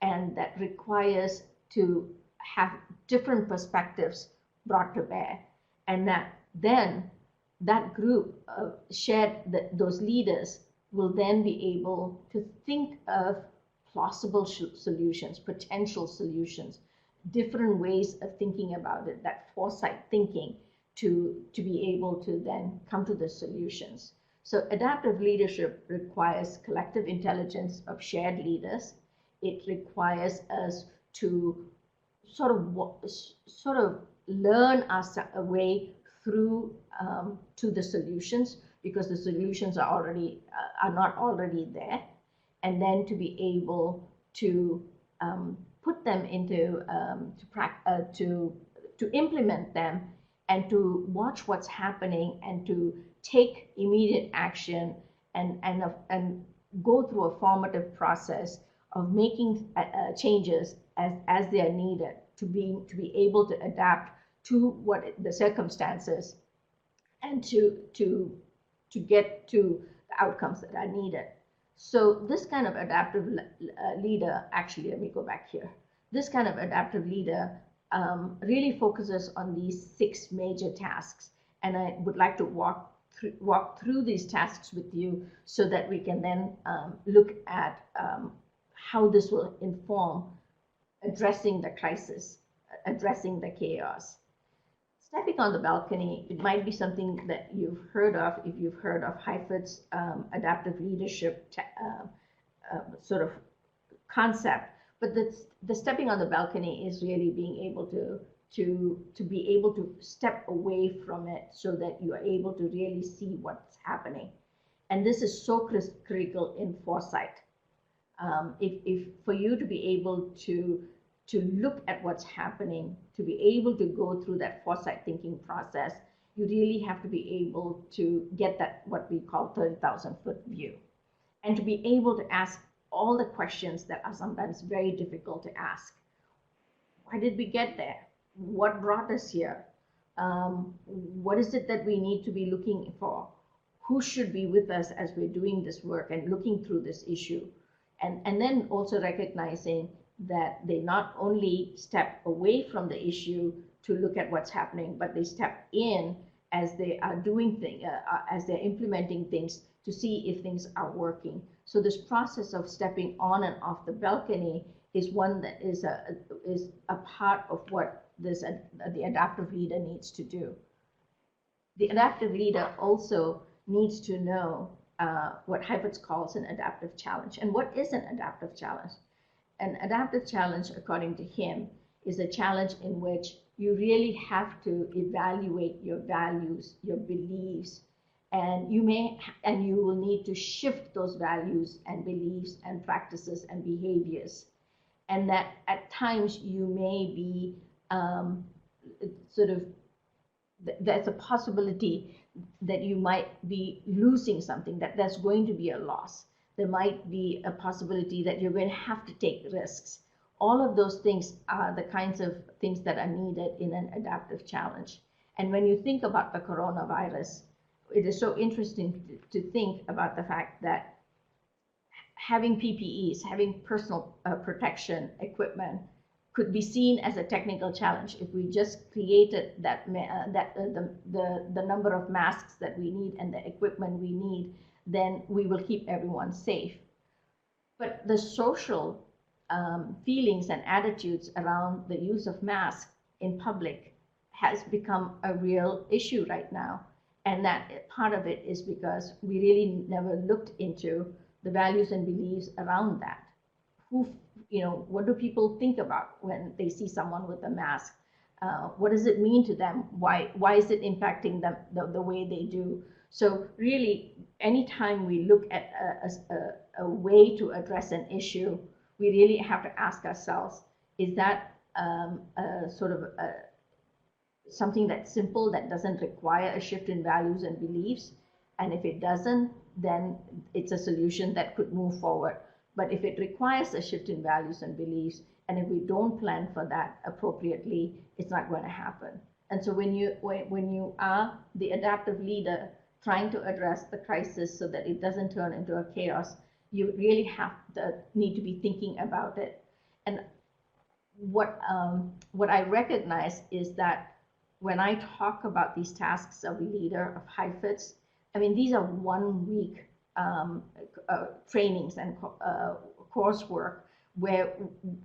and that requires to have different perspectives brought to bear, and that then that group those leaders will then be able to think of plausible solutions, potential solutions, different ways of thinking about it, that foresight thinking, to be able to then come to the solutions. So adaptive leadership requires collective intelligence of shared leaders. It requires us to sort of learn our way through to the solutions, because the solutions are not already there, and then to be able to put them into to implement them, and to watch what's happening, and to take immediate action, and go through a formative process of making changes as they are needed, to be able to adapt to what the circumstances, and to get to the outcomes that are needed. So this kind of adaptive leader, actually, let me go back here. This kind of adaptive leader really focuses on these 6 major tasks, and I would like to walk through these tasks with you, so that we can then look at how this will inform addressing the crisis, addressing the chaos. Stepping on the balcony, it might be something that you've heard of if you've heard of Heifetz's adaptive leadership sort of concept. But the stepping on the balcony is really being able to be able to step away from it, so that you are able to really see what's happening. And this is so critical in foresight. If for you to be able to look at what's happening, to be able to go through that foresight thinking process, you really have to be able to get that, what we call 30,000-foot view, and to be able to ask all the questions that are sometimes very difficult to ask. Why did we get there? What brought us here? What is it that we need to be looking for? Who should be with us as we're doing this work and looking through this issue? And then also recognizing that they not only step away from the issue to look at what's happening, but they step in as they are doing things, as they're implementing things, to see if things are working. So this process of stepping on and off the balcony is one that is a part of what the adaptive leader needs to do. The adaptive leader also needs to know what Heifetz calls an adaptive challenge. And what is an adaptive challenge? An adaptive challenge, according to him, is a challenge in which you really have to evaluate your values, your beliefs, and you will need to shift those values and beliefs and practices and behaviors. And that at times you may be there's a possibility that you might be losing something, that there's going to be a loss. There might be a possibility that you're going to have to take risks. All of those things are the kinds of things that are needed in an adaptive challenge. And when you think about the coronavirus, it is so interesting to think about the fact that having PPEs, having personal protection equipment, could be seen as a technical challenge. If we just created the number of masks that we need and the equipment we need, then we will keep everyone safe. But the social feelings and attitudes around the use of masks in public has become a real issue right now. And that part of it is because we really never looked into the values and beliefs around that. What do people think about when they see someone with a mask? What does it mean to them? Why is it impacting them the way they do? So really, anytime we look at a way to address an issue, we really have to ask ourselves, is that something that's simple, that doesn't require a shift in values and beliefs? And if it doesn't, then it's a solution that could move forward. But if it requires a shift in values and beliefs, and if we don't plan for that appropriately, it's not going to happen. And so when you are the adaptive leader trying to address the crisis so that it doesn't turn into a chaos, you really need to be thinking about it. And what I recognize is that when I talk about these tasks of a leader, of Heifetz, I mean, these are 1 week trainings and coursework where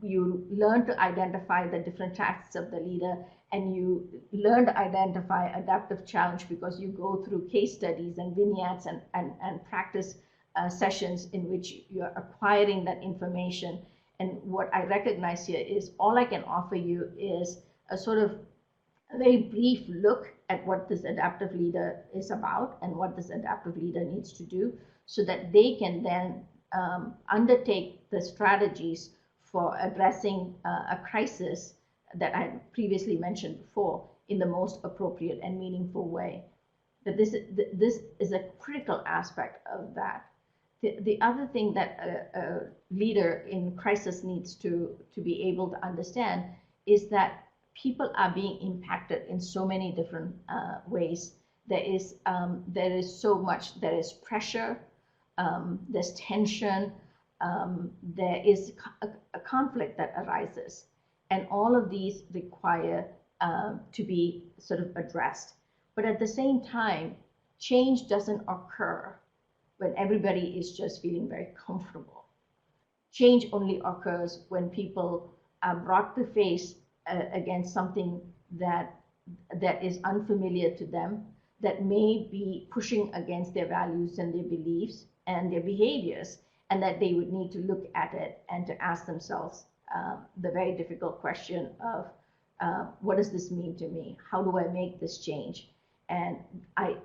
you learn to identify the different tasks of the leader, and you learn to identify adaptive challenge because you go through case studies and vignettes and practice sessions in which you're acquiring that information. And what I recognize here is all I can offer you is a sort of a very brief look at what this adaptive leader is about and what this adaptive leader needs to do, so that they can then undertake the strategies for addressing a crisis that I previously mentioned before in the most appropriate and meaningful way. That this is a critical aspect of that. The other thing that a leader in crisis needs to be able to understand is that people are being impacted in so many different ways. There is so much. There is pressure. There's tension. There is a conflict that arises, and all of these require to be sort of addressed. But at the same time, change doesn't occur when everybody is just feeling very comfortable. Change only occurs when people are brought to face against something that is unfamiliar to them, that may be pushing against their values and their beliefs and their behaviors, and that they would need to look at it and to ask themselves the very difficult question of what does this mean to me? How do I make this change? And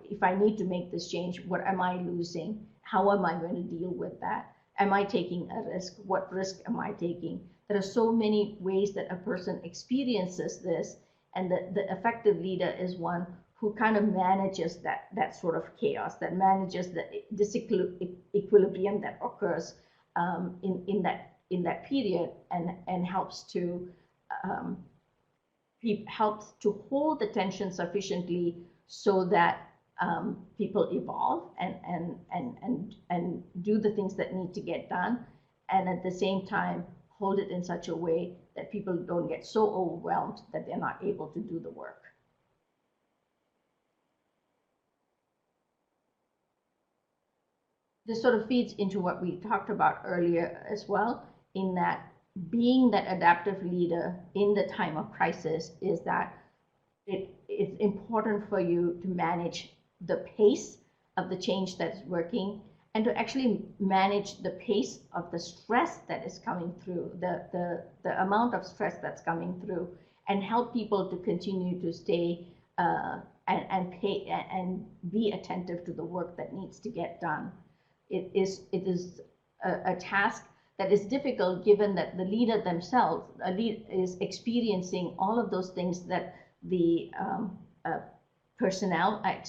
if I need to make this change, what am I losing? How am I going to deal with that? Am I taking a risk? What risk am I taking? There are so many ways that a person experiences this, and the effective leader is one who kind of manages that sort of chaos, that manages the disequilibrium that occurs in that period, and helps to hold the tension sufficiently so that people evolve and do the things that need to get done, and at the same time hold it in such a way that people don't get so overwhelmed that they're not able to do the work. This sort of feeds into what we talked about earlier as well, in that being that adaptive leader in the time of crisis is that it's important for you to manage the pace of the change that's working, and to actually manage the pace of the stress that is coming through, the amount of stress that's coming through, and help people to continue to stay and be attentive to the work that needs to get done. It is a task that is difficult, given that the leader themselves is experiencing all of those things that the personnel are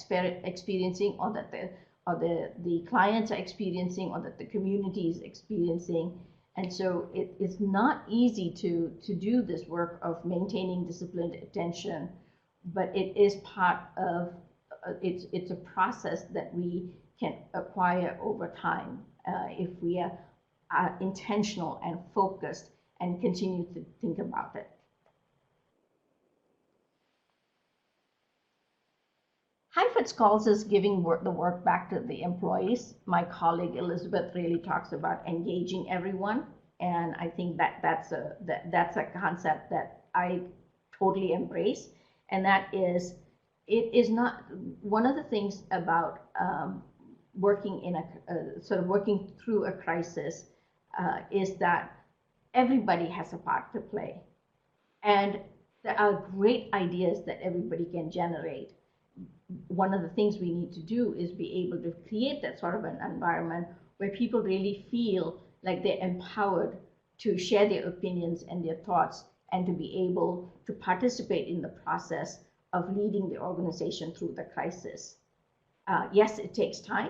experiencing, or that the clients are experiencing, or that the community is experiencing. And so it is not easy to do this work of maintaining disciplined attention, but it is part of, it's a process that we can acquire over time if we are intentional and focused and continue to think about it. Heifetz calls this giving the work back to the employees. My colleague Elizabeth really talks about engaging everyone, and I think that's a concept that I totally embrace. And that is, it is not one of the things about working in working through a crisis is that everybody has a part to play, and there are great ideas that everybody can generate. One of the things we need to do is be able to create that sort of an environment where people really feel like they're empowered to share their opinions and their thoughts, and to be able to participate in the process of leading the organization through the crisis. Yes, it takes time,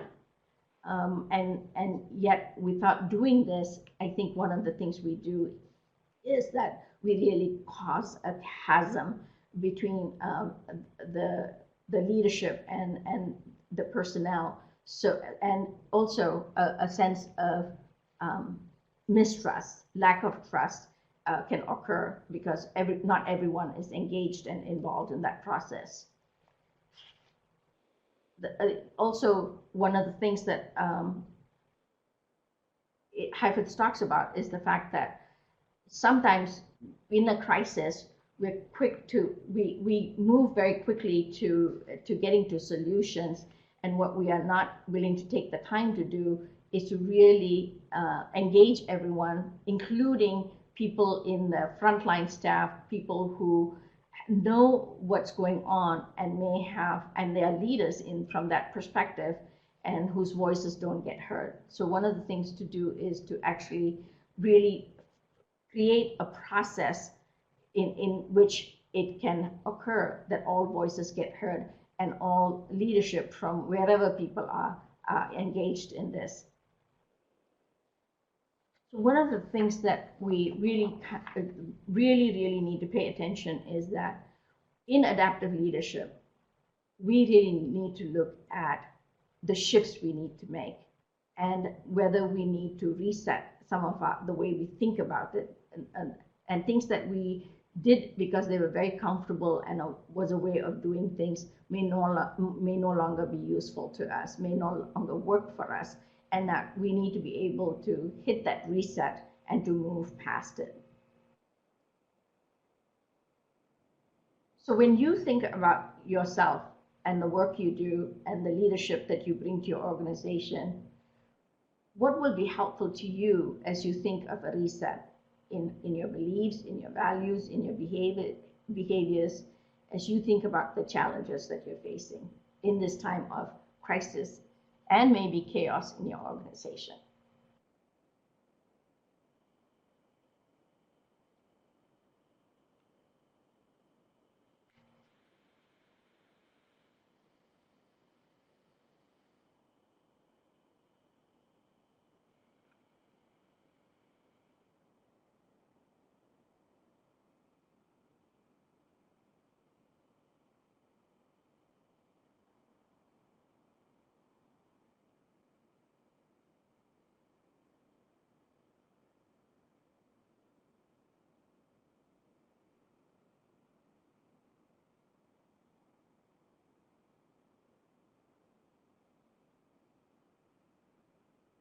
and yet without doing this, I think one of the things we do is that we really cause a chasm between the leadership and the personnel. So, and also a sense of mistrust, lack of trust can occur because not everyone is engaged and involved in that process. Also, one of the things that Heifetz talks about is the fact that sometimes in a crisis, we move very quickly to getting to solutions, and what we are not willing to take the time to do is to really engage everyone, including people in the frontline staff, people who know what's going on and may have, and they are leaders in from that perspective, and whose voices don't get heard. So one of the things to do is to actually really create a process in which it can occur that all voices get heard and all leadership from wherever people are engaged in this. So one of the things that we really need to pay attention is that in adaptive leadership, we really need to look at the shifts we need to make and whether we need to reset some of the way we think about it, and things that we did because they were very comfortable and was a way of doing things may no longer be useful to us, may no longer work for us, and that we need to be able to hit that reset and to move past it. So when you think about yourself and the work you do and the leadership that you bring to your organization, what will be helpful to you as you think of a reset in your beliefs, in your values, in your behaviors, as you think about the challenges that you're facing in this time of crisis and maybe chaos in your organization?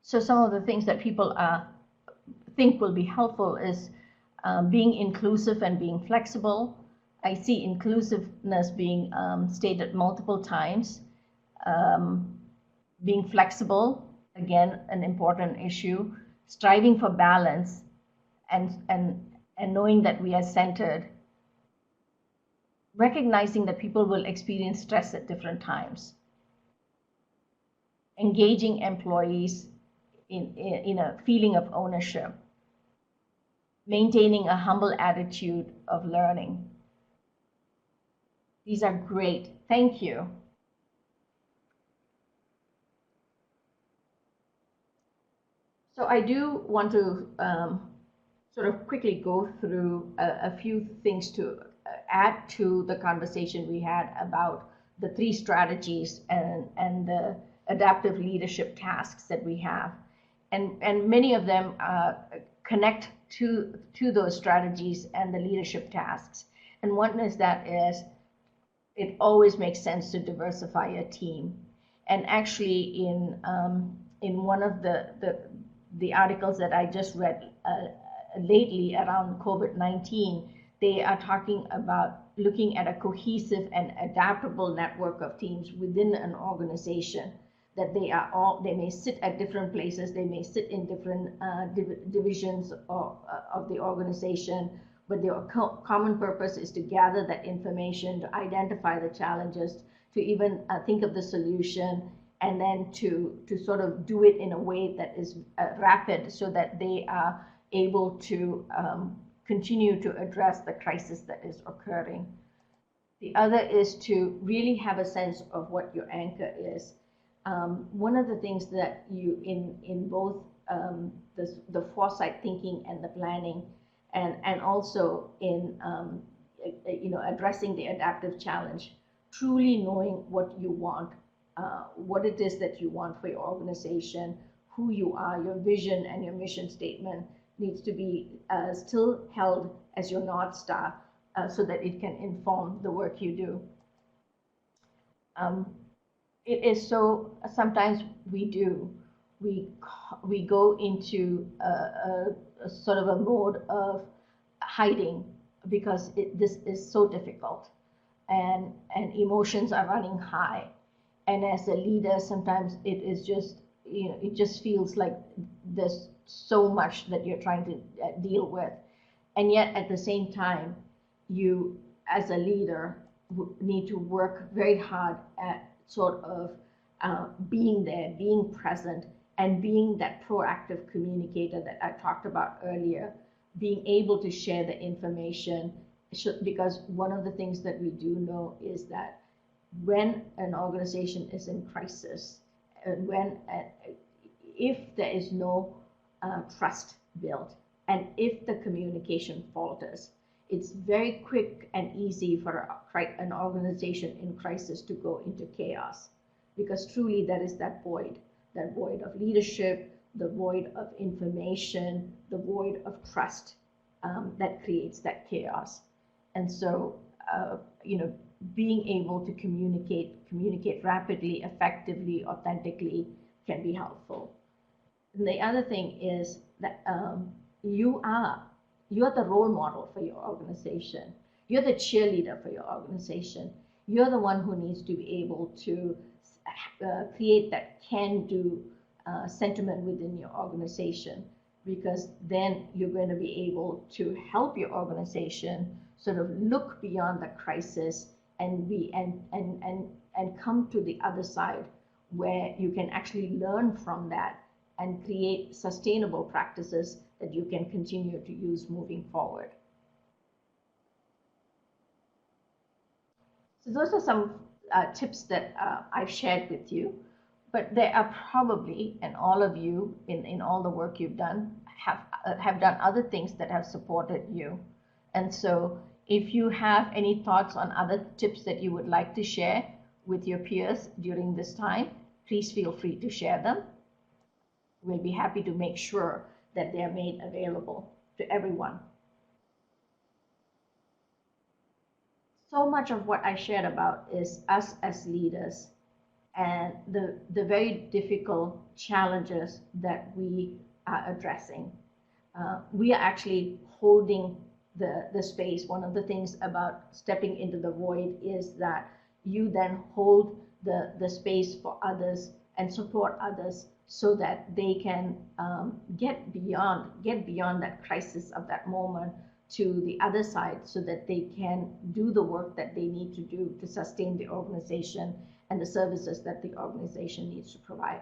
So some of the things that people think will be helpful is being inclusive and being flexible. I see inclusiveness being stated multiple times. Being flexible, again, an important issue. Striving for balance and knowing that we are centered. Recognizing that people will experience stress at different times. Engaging employees in a feeling of ownership, maintaining a humble attitude of learning. These are great. Thank you. So I do want to sort of quickly go through a few things to add to the conversation we had about the 3 strategies and the adaptive leadership tasks that we have. And many of them connect to those strategies and the leadership tasks. And one is that it always makes sense to diversify a team. And actually, in one of the articles that I just read lately around COVID-19, they are talking about looking at a cohesive and adaptable network of teams within an organization. That they may sit at different places, they may sit in different divisions of the organization, but their common purpose is to gather that information, to identify the challenges, to even think of the solution, and then to sort of do it in a way that is rapid so that they are able to continue to address the crisis that is occurring. The other is to really have a sense of what your anchor is. One of the things that you in both the foresight thinking and the planning, and also in addressing the adaptive challenge, truly knowing what you want, what it is that you want for your organization, who you are, your vision and your mission statement needs to be still held as your North Star, so that it can inform the work you do. It is so, sometimes we go into a sort of a mode of hiding because this is so difficult, and emotions are running high. And as a leader, sometimes it is just, it just feels like there's so much that you're trying to deal with. And yet at the same time, you as a leader need to work very hard at sort of being there, being present, and being that proactive communicator that I talked about earlier, being able to share the information. Because one of the things that we do know is that when an organization is in crisis, and if there is no trust built, and if the communication falters, it's very quick and easy for an organization in crisis to go into chaos, because truly there is that void of leadership, the void of information, the void of trust that creates that chaos. And so, being able to communicate rapidly, effectively, authentically can be helpful. And the other thing is that you're the role model for your organization. You're the cheerleader for your organization. You're the one who needs to be able to create that can-do sentiment within your organization, because then you're going to be able to help your organization sort of look beyond the crisis and come to the other side, where you can actually learn from that and create sustainable practices that you can continue to use moving forward. So those are some tips that I've shared with you, but there are probably, and all of you in all the work you've done have done other things that have supported you. And so if you have any thoughts on other tips that you would like to share with your peers during this time, please feel free to share them. We'll be happy to make sure that they are made available to everyone. So much of what I shared about is us as leaders and the very difficult challenges that we are addressing. We are actually holding the space. One of the things about stepping into the void is that you then hold the space for others and support others so that they can get beyond that crisis of that moment to the other side, so that they can do the work that they need to do to sustain the organization and the services that the organization needs to provide.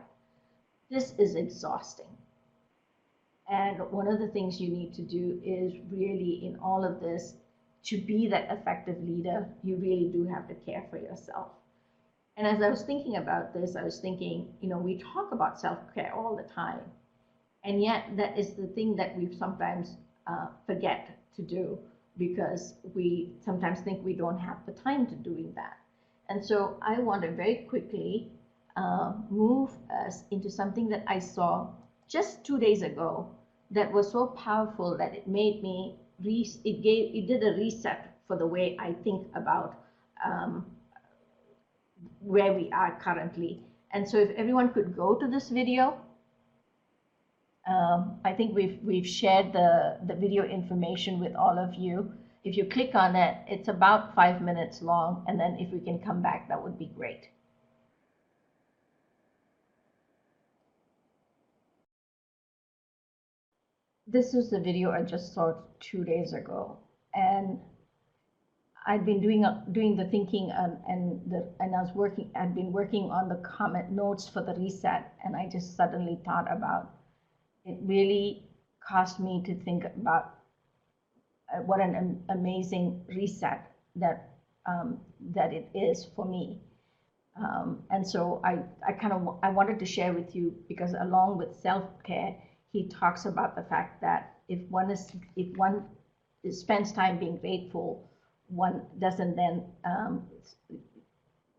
This is exhausting. And one of the things you need to do is really, in all of this, to be that effective leader, you really do have to care for yourself. And as I was thinking about this, I was thinking, we talk about self-care all the time, and yet that is the thing that we sometimes forget to do, because we sometimes think we don't have the time to doing that. And so I want to very quickly move us into something that I saw just 2 days ago that was so powerful that it made me, it did a reset for the way I think about where we are currently. And so if everyone could go to this video. I think we've shared the video information with all of you. If you click on it, it's about 5 minutes long, and then if we can come back, that would be great. This is the video I just saw 2 days ago, and I'd been doing the thinking I'd been working on the comment notes for the reset, and I just suddenly thought about it. Really caused me to think about what an amazing reset that it is for me. And so I wanted to share with you, because along with self-care, he talks about the fact that if one spends time being grateful, one doesn't then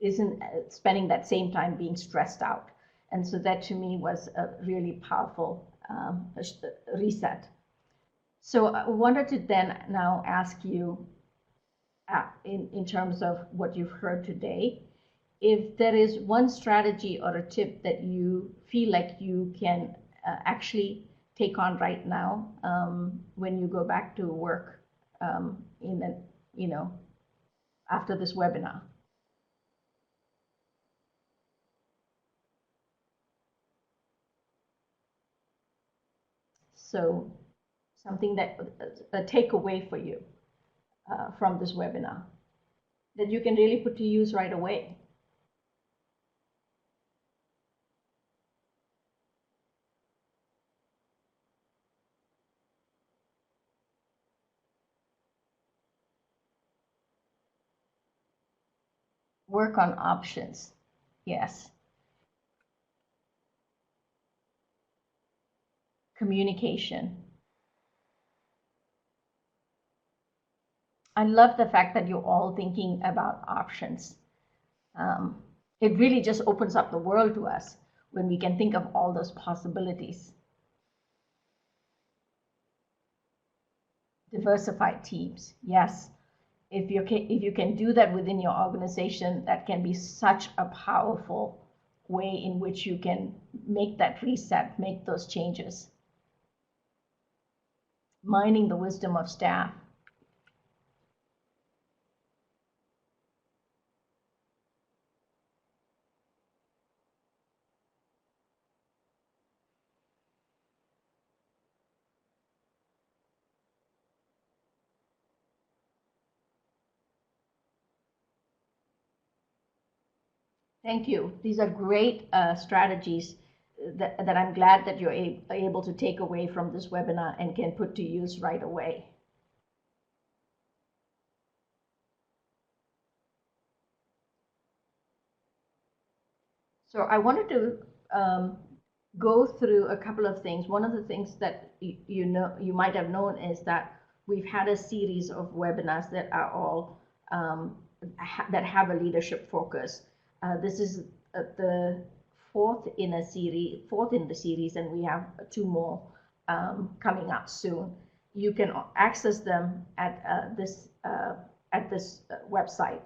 isn't spending that same time being stressed out. And so that to me was a really powerful reset. So I wanted to then now ask you, in terms of what you've heard today, if there is one strategy or a tip that you feel like you can actually take on right now when you go back to work in a, after this webinar. So something that a takeaway for you from this webinar that you can really put to use right away. Work on options. Yes. Communication. I love the fact that you're all thinking about options. It really just opens up the world to us when we can think of all those possibilities. Diversified teams. Yes. If you can do that within your organization, that can be such a powerful way in which you can make that reset, make those changes. Mining the wisdom of staff. Thank you. These are great strategies that I'm glad that you're able to take away from this webinar and can put to use right away. So I wanted to go through a couple of things. One of the things that you might have known is that we've had a series of webinars that are all that have a leadership focus. This is the fourth in the series, and we have two more coming up soon. You can access them at this website.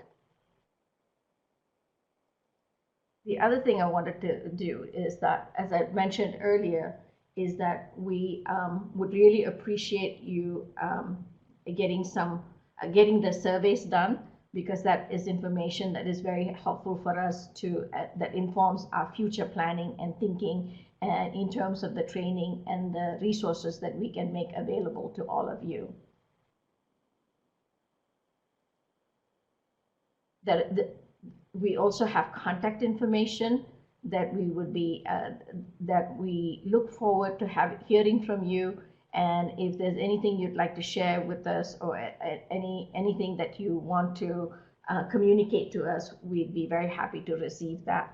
The other thing I wanted to do is that, as I mentioned earlier, is that we would really appreciate you getting the surveys done, because that is information that is very helpful for us to that informs our future planning and thinking in terms of the training and the resources that we can make available to all of you. We also have contact information that we would be that we look forward to hearing from you. And if there's anything you'd like to share with us, or anything that you want to communicate to us, we'd be very happy to receive that.